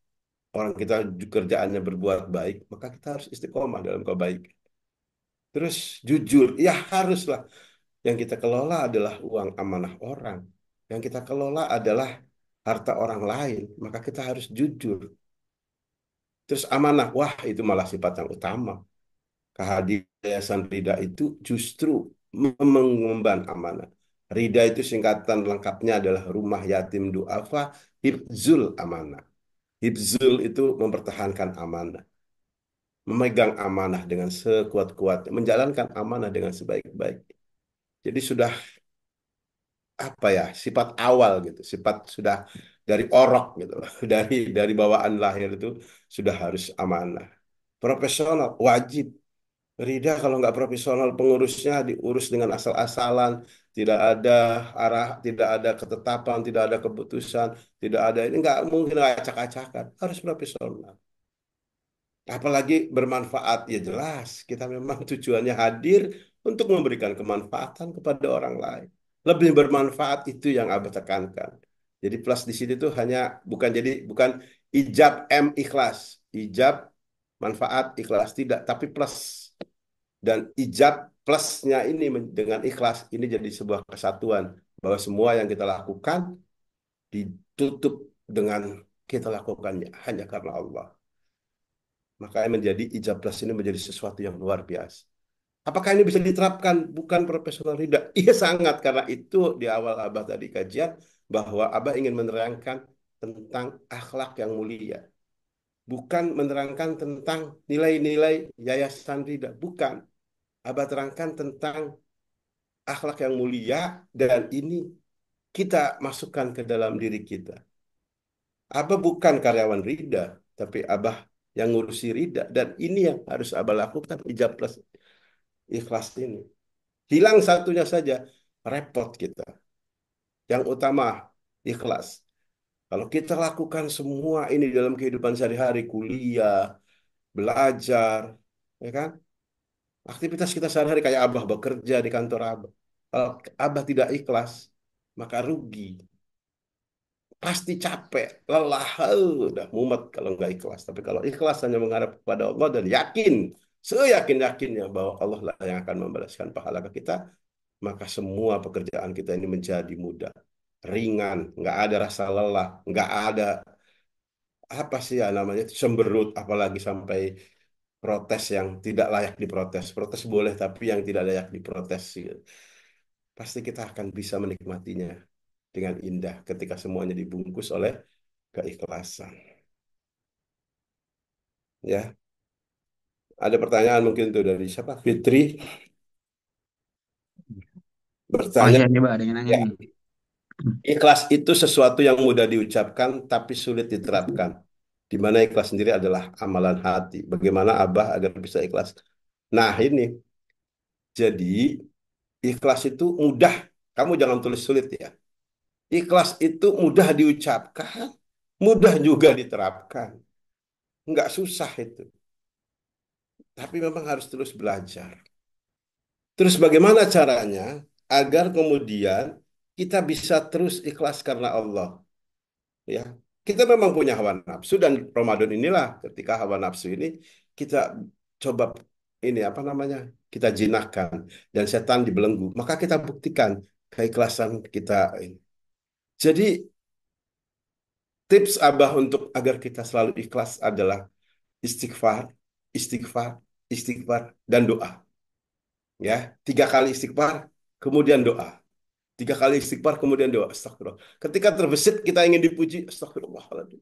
orang kita kerjaannya berbuat baik, maka kita harus istiqomah dalam kebaikan. Terus jujur, ya haruslah. Yang kita kelola adalah uang amanah orang. Yang kita kelola adalah harta orang lain, maka kita harus jujur. Terus amanah, wah itu malah sifat yang utama. Kehadiran Yayasan Rida itu justru mengemban amanah. Rida itu singkatan lengkapnya adalah Rumah Yatim Duafa Hifzul Amanah. Hifzul itu mempertahankan amanah. Memegang amanah dengan sekuat-kuatnya. Menjalankan amanah dengan sebaik-baik. Jadi sudah apa ya, sifat awal gitu. Sifat sudah dari orok gitu. Dari bawaan lahir itu sudah harus amanah. Profesional, wajib. Rida kalau nggak profesional pengurusnya diurus dengan asal-asalan, tidak ada arah, tidak ada ketetapan, tidak ada keputusan, tidak ada ini nggak mungkin acak-acakan, harus profesional. Apalagi bermanfaat, ya jelas kita memang tujuannya hadir untuk memberikan kemanfaatan kepada orang lain. Lebih bermanfaat itu yang Abah tekankan. Jadi plus di sini tuh hanya bukan ijab M ikhlas, ijab manfaat ikhlas tidak, tapi plus. Dan ijab plusnya ini dengan ikhlas ini jadi sebuah kesatuan bahwa semua yang kita lakukan ditutup dengan kita lakukannya hanya karena Allah. Makanya menjadi ijab plus ini menjadi sesuatu yang luar biasa. Apakah ini bisa diterapkan? Bukan profesional tidak. Iya sangat karena itu di awal Abah tadi kajian bahwa Abah ingin menerangkan tentang akhlak yang mulia. Bukan menerangkan tentang nilai-nilai yayasan tidak. Bukan. Abah terangkan tentang akhlak yang mulia dan ini kita masukkan ke dalam diri kita. Abah bukan karyawan Rida, tapi Abah yang ngurusi Rida dan ini yang harus Abah lakukan ijab plus ikhlas ini. Hilang satunya saja, repot kita. Yang utama ikhlas. Kalau kita lakukan semua ini dalam kehidupan sehari-hari, kuliah, belajar, ya kan? Aktivitas kita sehari-hari kayak Abah bekerja di kantor Abah. Kalau Abah tidak ikhlas, maka rugi. Pasti capek, lelah, udah mumet kalau nggak ikhlas. Tapi kalau ikhlas hanya mengharap kepada Allah dan yakin, seyakin-yakinnya bahwa Allah lah yang akan membalaskan pahala ke kita, maka semua pekerjaan kita ini menjadi mudah, ringan, nggak ada rasa lelah, nggak ada apa sih ya namanya semberut, apalagi sampai protes yang tidak layak diprotes. Protes boleh, tapi yang tidak layak diprotes sih. Pasti kita akan bisa menikmatinya dengan indah ketika semuanya dibungkus oleh keikhlasan. Ya, ada pertanyaan mungkin tuh dari siapa? Fitri Oh bertanya, iya nih Mbak, ada yang nanya ya, nih. ikhlas itu sesuatu yang mudah diucapkan tapi sulit diterapkan. Di mana ikhlas sendiri adalah amalan hati. Bagaimana Abah agar bisa ikhlas? Nah, ini jadi ikhlas itu mudah. Kamu jangan tulis sulit ya. Ikhlas itu mudah diucapkan, mudah juga diterapkan. Nggak susah itu. Tapi memang harus terus belajar. Terus bagaimana caranya agar kemudian kita bisa terus ikhlas karena Allah? Ya, kita memang punya hawa nafsu dan Ramadan inilah ketika hawa nafsu ini kita coba ini apa namanya? Kita jinakkan dan setan dibelenggu. Maka kita buktikan keikhlasan kita ini. Jadi tips Abah untuk agar kita selalu ikhlas adalah istighfar, istighfar, istighfar, dan doa. Ya, 3 kali istighfar, kemudian doa. 3 kali istighfar, kemudian doa. Astagfirullah. Ketika terbesit kita ingin dipuji, astagfirullahaladzim.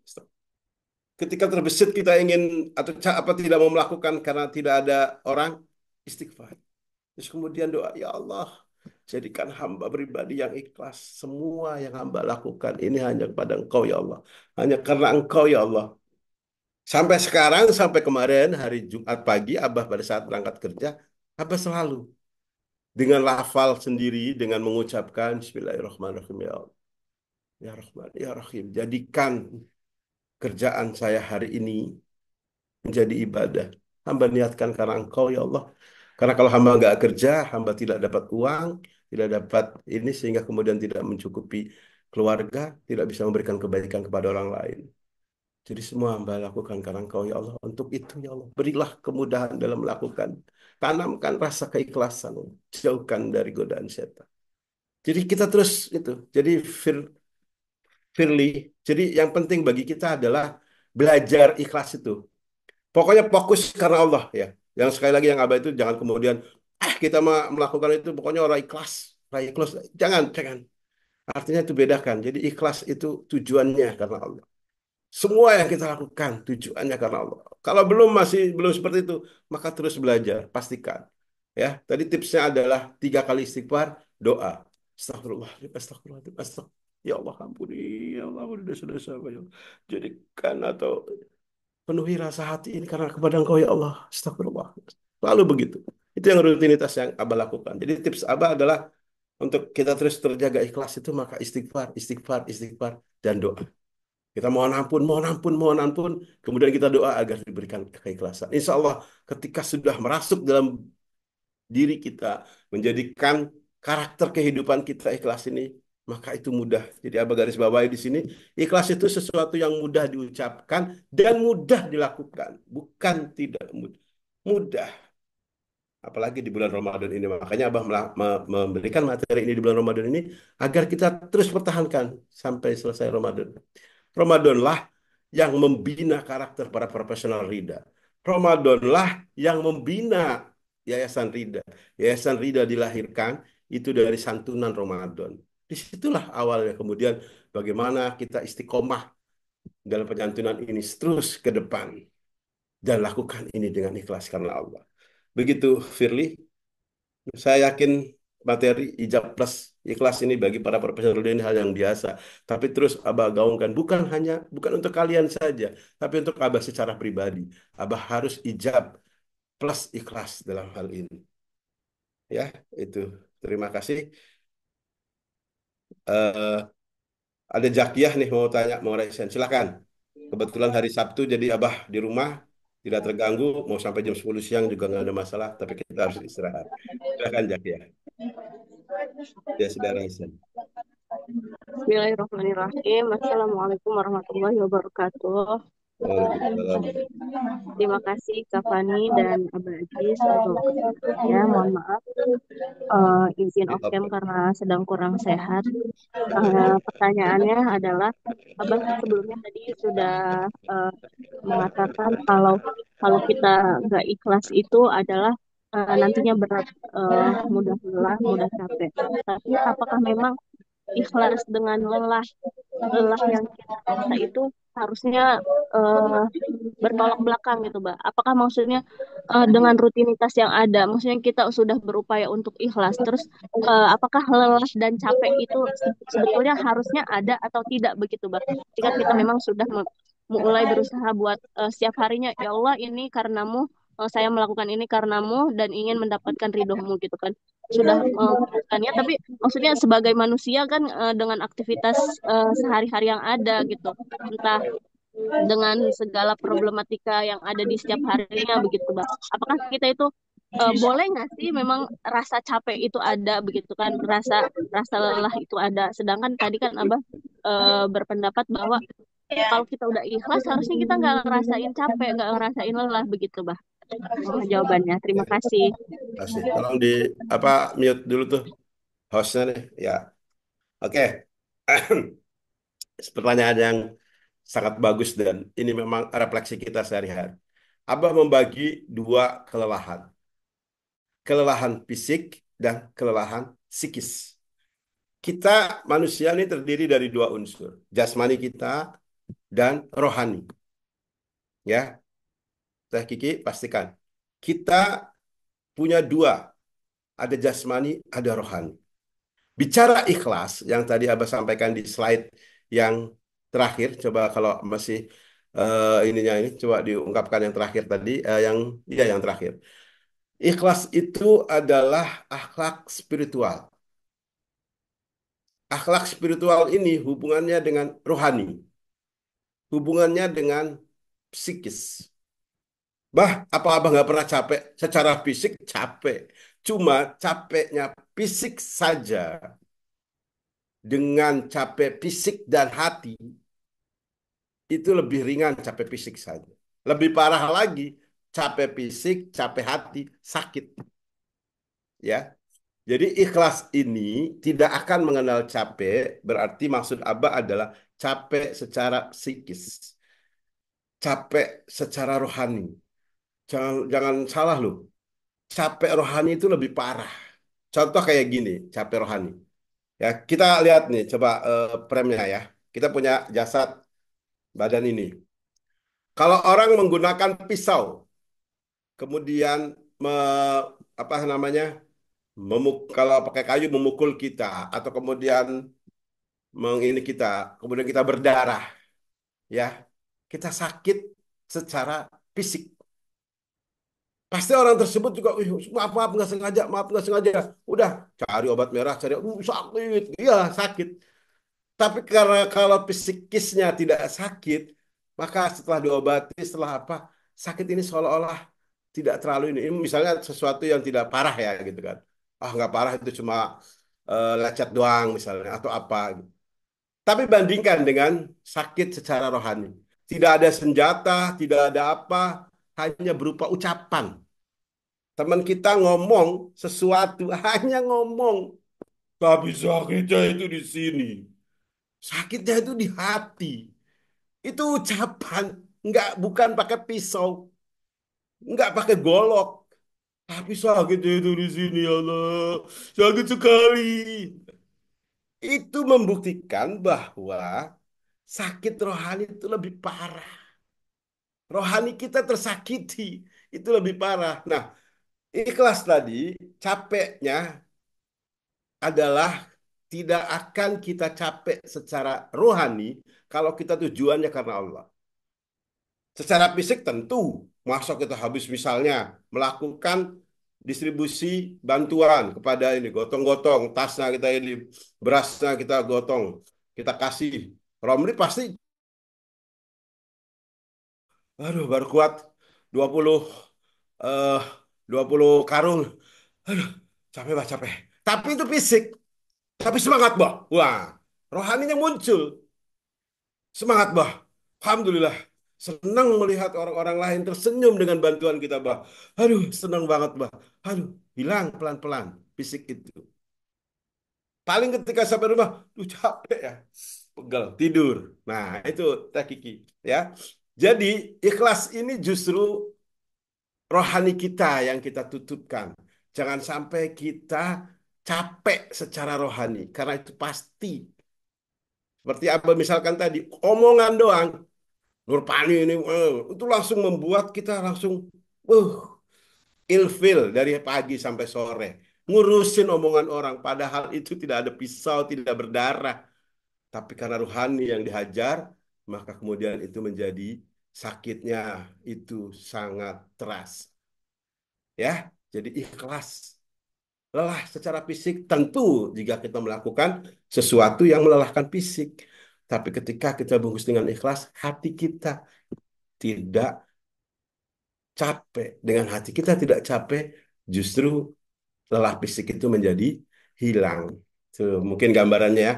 Ketika terbesit kita ingin atau apa tidak mau melakukan karena tidak ada orang, istighfar. Terus kemudian doa, ya Allah, jadikan hamba pribadi yang ikhlas. Semua yang hamba lakukan ini hanya kepada Engkau ya Allah. Hanya karena Engkau ya Allah. Sampai sekarang, sampai kemarin hari Jumat pagi, Abah pada saat berangkat kerja, Abah selalu dengan lafal sendiri, dengan mengucapkan Bismillahirrahmanirrahim ya Allah. Ya Rahman, ya Rahim. Jadikan kerjaan saya hari ini menjadi ibadah. Hamba niatkan karena Engkau, ya Allah. Karena kalau hamba nggak kerja, hamba tidak dapat uang, tidak dapat ini sehingga kemudian tidak mencukupi keluarga, tidak bisa memberikan kebaikan kepada orang lain. Jadi semua hamba lakukan karena Engkau, ya Allah. Untuk itu, ya Allah, berilah kemudahan dalam melakukan. Tanamkan rasa keikhlasan, jauhkan dari godaan setan. Jadi kita terus itu. Jadi Firly, jadi yang penting bagi kita adalah belajar ikhlas itu. Pokoknya fokus karena Allah ya. Yang sekali lagi yang abah itu jangan kemudian kita melakukan itu pokoknya orang ikhlas, orang ikhlas. Jangan, jangan. Artinya itu bedakan. Jadi ikhlas itu tujuannya karena Allah. Semua yang kita lakukan tujuannya karena Allah. Kalau belum seperti itu, maka terus belajar, pastikan. Ya, tadi tipsnya adalah 3 kali istighfar, doa. Astagfirullah, astagfirullah, astagfirullah. Ya Allah ampuni, ya Allah ampuni dosa-dosa saya. Ya Allah. Jadikan atau penuhi rasa hati ini karena kepada Engkau ya Allah. Astagfirullah. Lalu begitu. Itu yang rutinitas yang Abah lakukan. Jadi tips Abah adalah untuk kita terus terjaga ikhlas itu maka istighfar, istighfar, istighfar dan doa. Kita mohon ampun, mohon ampun, mohon ampun. Kemudian kita doa agar diberikan keikhlasan. Insya Allah ketika sudah merasuk dalam diri kita, menjadikan karakter kehidupan kita ikhlas ini, maka itu mudah. Jadi Abah garis bawahi di sini, ikhlas itu sesuatu yang mudah diucapkan dan mudah dilakukan. Bukan tidak mudah. Mudah. Apalagi di bulan Ramadan ini. Makanya Abah memberikan materi ini di bulan Ramadan ini agar kita terus pertahankan sampai selesai Ramadan. Ramadanlah yang membina karakter para profesional Rida. Ramadanlah yang membina Yayasan Rida. Yayasan Rida dilahirkan itu dari santunan Ramadan. Disitulah awalnya kemudian bagaimana kita istiqomah dalam penyantunan ini terus ke depan dan lakukan ini dengan ikhlas karena Allah. Begitu Firly, saya yakin materi ijab plus ikhlas ini bagi para profesional ini hal yang biasa. Tapi terus Abah gaungkan bukan untuk kalian saja, tapi untuk Abah secara pribadi. Abah harus ijab plus ikhlas dalam hal ini. Ya, itu. Terima kasih. Eh, ada Jakiah nih mau tanya, mau resen. Silakan. Kebetulan hari Sabtu jadi Abah di rumah tidak terganggu. Mau sampai jam 10 siang juga nggak ada masalah. Tapi kita harus istirahat. Silakan Jakiah. Ya, sudah resen. Bismillahirrahmanirrahim. Assalamualaikum warahmatullahi wabarakatuh. Waalaikumsalam. Terima kasih Kak Fani dan Abah Aziz untuk kesempatannya. Mohon maaf izin off cam karena sedang kurang sehat. Pertanyaannya adalah Abah sebelumnya tadi sudah mengatakan kalau kita nggak ikhlas itu adalah nantinya berat, mudah lelah, mudah capek. Tapi apakah memang ikhlas dengan lelah yang kita rasa itu harusnya eh, bertolak belakang gitu, Mbak? Apakah maksudnya dengan rutinitas yang ada, maksudnya kita sudah berupaya untuk ikhlas, terus apakah lelah dan capek itu sebetulnya harusnya ada atau tidak begitu, Mbak? Jika kita memang sudah mulai berusaha buat setiap harinya, ya Allah ini karenamu, saya melakukan ini karenamu dan ingin mendapatkan ridhomu gitu kan. Sudah melakukannya, tapi maksudnya sebagai manusia kan dengan aktivitas sehari-hari yang ada gitu, entah dengan segala problematika yang ada di setiap harinya begitu Bang. Apakah kita itu boleh nggak sih memang rasa capek itu ada begitu kan, rasa rasa lelah itu ada. Sedangkan tadi kan Abah berpendapat bahwa kalau kita udah ikhlas harusnya kita nggak ngerasain capek, nggak ngerasain lelah begitu Bah. Jawabannya. Terima kasih. Kasih. Tolong di mute dulu tuh hostnya nih. Ya, oke. Pertanyaan yang sangat bagus dan ini memang refleksi kita sehari-hari. Abah membagi 2 kelelahan. Kelelahan fisik dan kelelahan psikis. Kita manusia ini terdiri dari 2 unsur. Jasmani kita dan rohani. Ya, Teh Kiki pastikan. Kita punya 2. Ada jasmani, ada rohani. Bicara ikhlas, yang tadi Abah sampaikan di slide yang terakhir, coba kalau masih ininya ini, coba diungkapkan yang terakhir tadi, yang terakhir. Ikhlas itu adalah akhlak spiritual. Akhlak spiritual ini hubungannya dengan rohani, hubungannya dengan psikis. Bah, apa abah nggak pernah capek? Secara fisik capek. Cuma capeknya fisik saja dengan capek fisik dan hati itu lebih ringan capek fisik saja. Lebih parah lagi, capek fisik, capek hati, sakit. Ya, jadi ikhlas ini tidak akan mengenal capek, berarti maksud Abah adalah capek secara psikis, capek secara rohani. Jangan salah loh, capek rohani itu lebih parah. Contoh kayak gini, capek rohani. Ya, kita lihat nih, coba premnya ya. Kita punya jasad badan ini. Kalau orang menggunakan pisau, kemudian me, apa namanya, kalau pakai kayu memukul kita, atau kemudian ini kita, kemudian kita berdarah, ya, kita sakit secara fisik. Pasti orang tersebut juga, "Wih, maaf maaf nggak sengaja, maaf nggak sengaja." Udah cari obat merah, cari, sakit, iya sakit. Tapi karena kalau psikisnya tidak sakit, maka setelah diobati, setelah apa, sakit ini seolah-olah tidak terlalu ini. Ini misalnya sesuatu yang tidak parah ya gitu kan. Ah nggak parah itu cuma lecet doang misalnya atau apa. Tapi bandingkan dengan sakit secara rohani. Tidak ada senjata, tidak ada apa, hanya berupa ucapan. Teman kita ngomong sesuatu, hanya ngomong. Tapi sakitnya itu di sini. Sakitnya itu di hati. Itu ucapan, bukan pakai pisau, nggak pakai golok. Tapi sakitnya itu di sini, ya Allah. Sakit sekali. Itu membuktikan bahwa sakit rohani itu lebih parah. Rohani kita tersakiti, itu lebih parah. Nah, ikhlas tadi, capeknya adalah tidak akan kita capek secara rohani kalau kita tujuannya karena Allah. Secara fisik tentu, masa kita habis misalnya melakukan distribusi bantuan kepada ini, gotong-gotong, tasnya kita ini, berasnya kita gotong, kita kasih. Romli pasti, aduh baru kuat 20 eh 20 karung. Aduh, capek bah, capek. Tapi itu fisik, tapi semangat bah. Wah, rohaninya muncul. Semangat bah. Alhamdulillah. Senang melihat orang-orang lain tersenyum dengan bantuan kita bah. Aduh, senang banget bah. Aduh, hilang pelan-pelan fisik itu. Paling ketika sampai rumah, duh capek ya. Pegal, tidur. Nah, itu Teh Kiki. Ya. Jadi, ikhlas ini justru rohani kita yang kita tutupkan. Jangan sampai kita capek secara rohani. Karena itu pasti. Seperti apa misalkan tadi, omongan doang. Nurpani ini, itu langsung membuat kita langsung, uh, ilfil dari pagi sampai sore. Ngurusin omongan orang. Padahal itu tidak ada pisau, tidak berdarah. Tapi karena ruhani yang dihajar, maka kemudian itu menjadi sakitnya itu sangat terasa. Ya, jadi ikhlas. Lelah secara fisik tentu jika kita melakukan sesuatu yang melelahkan fisik. Tapi ketika kita bungkus dengan ikhlas, hati kita tidak capek. Dengan hati kita tidak capek, justru lelah fisik itu menjadi hilang. Tuh, mungkin gambarannya ya.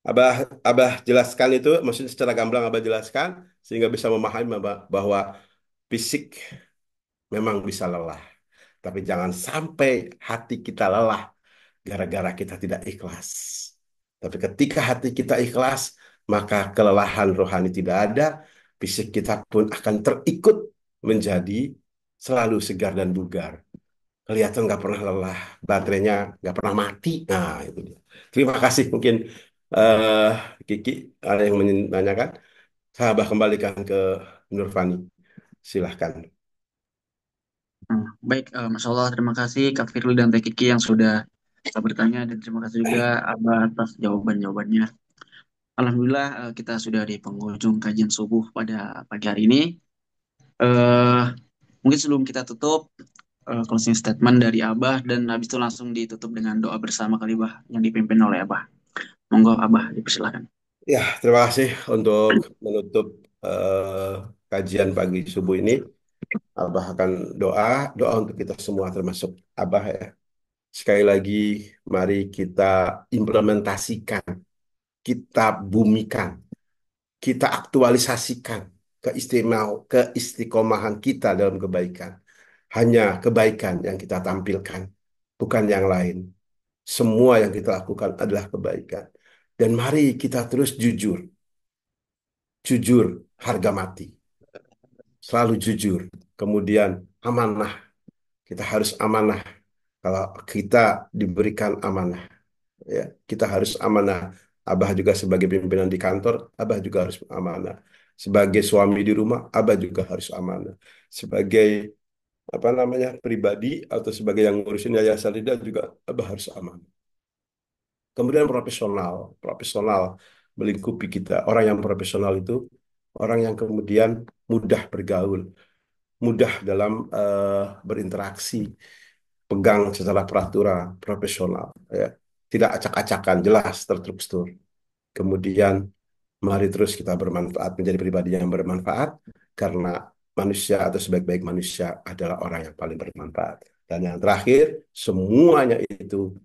Abah, Abah jelaskan itu, maksudnya secara gamblang Abah jelaskan, sehingga bisa memahami bahwa fisik memang bisa lelah. Tapi jangan sampai hati kita lelah gara-gara kita tidak ikhlas. Tapi ketika hati kita ikhlas, maka kelelahan rohani tidak ada, fisik kita pun akan terikut menjadi selalu segar dan bugar. Kelihatan nggak pernah lelah, baterainya nggak pernah mati. Nah, itu dia. Terima kasih mungkin eh Kiki ada yang menanyakan. Saya kembalikan ke Nurfani. Silahkan. Baik, Masya Allah, terima kasih Kak Firly dan Teh Kiki yang sudah bertanya, dan terima kasih juga Abah atas jawaban-jawabannya. Alhamdulillah, kita sudah di penghujung kajian subuh pada pagi hari ini. Eh, Mungkin sebelum kita tutup, closing statement dari Abah, dan habis itu langsung ditutup dengan doa bersama kali Bah yang dipimpin oleh Abah. Monggo Abah, dipersilakan. Ya, terima kasih untuk menutup kajian pagi subuh ini. Abah akan doa, doa untuk kita semua termasuk Abah ya. Sekali lagi, mari kita implementasikan, kita bumikan, kita aktualisasikan keistiqomahan kita dalam kebaikan. Hanya kebaikan yang kita tampilkan, bukan yang lain. Semua yang kita lakukan adalah kebaikan. Dan mari kita terus jujur, jujur harga mati, selalu jujur. Kemudian amanah, kita harus amanah. Kalau kita diberikan amanah, ya kita harus amanah. Abah juga sebagai pimpinan di kantor, Abah juga harus amanah. Sebagai suami di rumah, Abah juga harus amanah. Sebagai apa namanya pribadi atau sebagai yang ngurusin yayasan tidak juga Abah harus amanah. Kemudian profesional, profesional melingkupi kita. Orang yang profesional itu orang yang kemudian mudah bergaul, mudah dalam berinteraksi, pegang secara peraturan, profesional, ya. Tidak acak-acakan, jelas, terstruktur. Kemudian mari terus kita bermanfaat, menjadi pribadi yang bermanfaat, karena manusia atau sebaik-baik manusia adalah orang yang paling bermanfaat. Dan yang terakhir, semuanya itu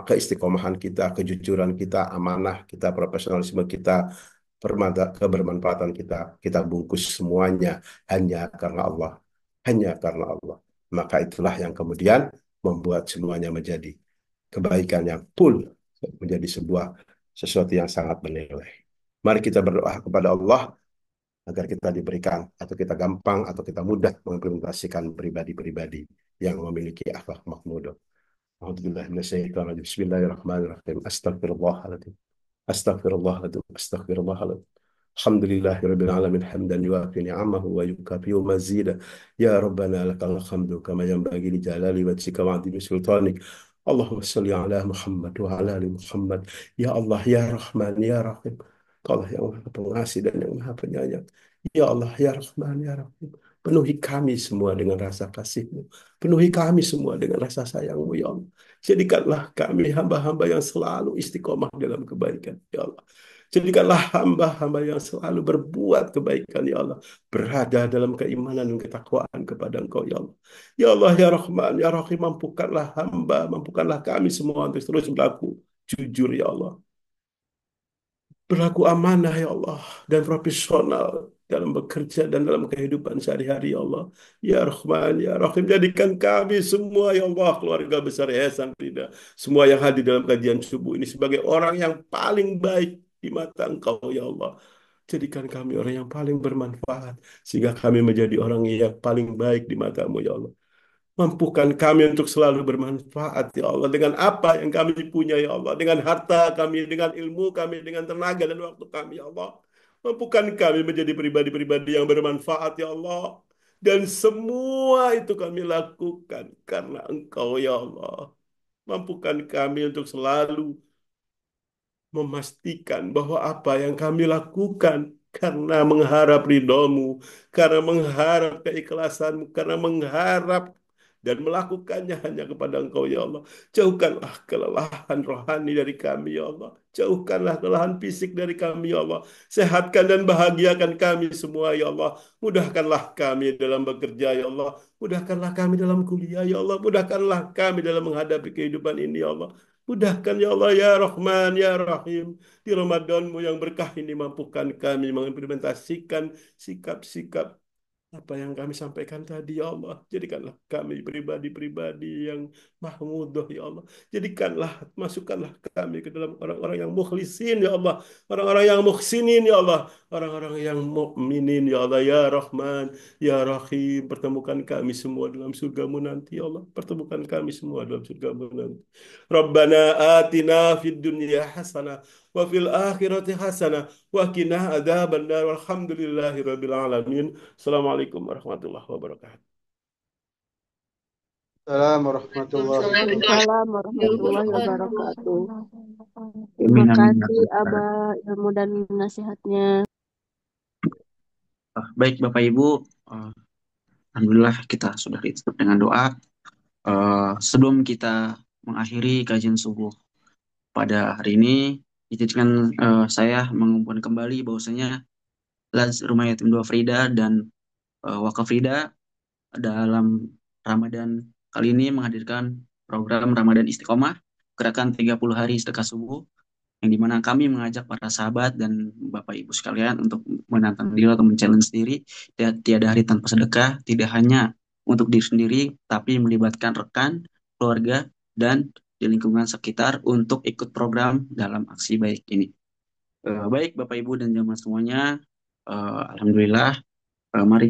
keistiqomahan kita, kejujuran kita, amanah kita, profesionalisme kita, kebermanfaatan kita, kita bungkus semuanya hanya karena Allah. Hanya karena Allah. Maka itulah yang kemudian membuat semuanya menjadi kebaikan yang full, menjadi sebuah sesuatu yang sangat bernilai. Mari kita berdoa kepada Allah agar kita diberikan atau kita gampang atau kita mudah mengimplementasikan pribadi-pribadi yang memiliki akhlak mahmudah. Alhamdulillah, Bismillahirrahmanirrahim. Astagfirullahaladzim. Astagfirullahaladzim. Astagfirullahaladzim. Alhamdulillahirabbil alamin hamdan yuafi ni'amahu wa yukafi mazida ya rabbana lakal hamdu kama yanbaghi li jalali wajhika wa 'azimi sultanik. Allahumma shalli ala Muhammad wa ala ali Muhammad. Ya Allah, ya Rahman, ya Rahim. Kaulah yang Maha Pengasih dan yang Maha Penyayang. Ya Allah, ya Rahman, ya Rahim. Penuhi kami semua dengan rasa kasih-Mu. Penuhi kami semua dengan rasa sayang-Mu, ya Allah. Jadikanlah kami hamba-hamba yang selalu istiqomah dalam kebaikan, ya Allah. Jadikanlah hamba-hamba yang selalu berbuat kebaikan, ya Allah. Berada dalam keimanan dan ketakwaan kepada Engkau, ya Allah. Ya Allah, ya Rahman, ya Rahim, mampukanlah hamba, mampukanlah kami semua untuk terus berlaku jujur, ya Allah. Berlaku amanah, ya Allah, dan profesional dalam bekerja dan dalam kehidupan sehari-hari, ya Allah. Ya Rahman, ya Rahim, jadikan kami semua, ya Allah, keluarga besar Yayasan Rida, semua yang hadir dalam kajian subuh ini sebagai orang yang paling baik di mata Engkau, ya Allah. Jadikan kami orang yang paling bermanfaat, sehingga kami menjadi orang yang paling baik di mata-Mu, ya Allah. Mampukan kami untuk selalu bermanfaat, ya Allah, dengan apa yang kami punya, ya Allah, dengan harta kami, dengan ilmu kami, dengan tenaga dan waktu kami, ya Allah. Mampukan kami menjadi pribadi-pribadi yang bermanfaat, ya Allah. Dan semua itu kami lakukan karena Engkau, ya Allah. Mampukan kami untuk selalu memastikan bahwa apa yang kami lakukan karena mengharap ridhomu, karena mengharap keikhlasanmu, karena mengharap dan melakukannya hanya kepada Engkau, ya Allah. Jauhkanlah kelelahan rohani dari kami, ya Allah. Jauhkanlah kelelahan fisik dari kami, ya Allah. Sehatkan dan bahagiakan kami semua, ya Allah. Mudahkanlah kami dalam bekerja, ya Allah. Mudahkanlah kami dalam kuliah, ya Allah. Mudahkanlah kami dalam menghadapi kehidupan ini, ya Allah. Mudahkan, ya Allah, ya Rahman, ya Rahim. Di Ramadanmu yang berkah ini mampukan kami mengimplementasikan sikap-sikap apa yang kami sampaikan tadi, ya Allah. Jadikanlah kami pribadi-pribadi yang mahmudah, ya Allah. Jadikanlah, masukkanlah kami ke dalam orang-orang yang mukhlisin, ya Allah. Orang-orang yang muhsinin, ya Allah. Orang-orang yang mukminin, ya Allah. Ya Rahman, ya Rahim. Pertemukan kami semua dalam surgamu nanti, ya Allah. Pertemukan kami semua dalam surgamu nanti. Rabbana atina fid dunya hasanah wa fil akhirati hasanah wa qina adzabannar walhamdulillahi rabbil alamin. Assalamualaikum warahmatullahi wabarakatuh. Assalamualaikum warahmatullahi wabarakatuh. Waalaikumsalam warahmatullahi wabarakatuh. Terima Amin, amin, ya kasih Rabbal alamin. Abah ilmu dan nasihatnya. Baik Bapak Ibu, eh, Alhamdulillah kita sudah ditutup dengan doa. Sebelum kita mengakhiri kajian subuh pada hari ini, izinkan saya mengumpulkan kembali bahwasanya Laz Rumah Yatim Dua Frida dan Wakaf Rida dalam Ramadan kali ini menghadirkan program Ramadan Istiqomah, gerakan 30 hari sedekah subuh, yang dimana kami mengajak para sahabat dan Bapak Ibu sekalian untuk menantang diri atau men-challenge diri, tiada hari tanpa sedekah, tidak hanya untuk diri sendiri, tapi melibatkan rekan, keluarga, dan di lingkungan sekitar untuk ikut program dalam aksi baik ini. Baik Bapak Ibu dan jamaah semuanya, Alhamdulillah, mari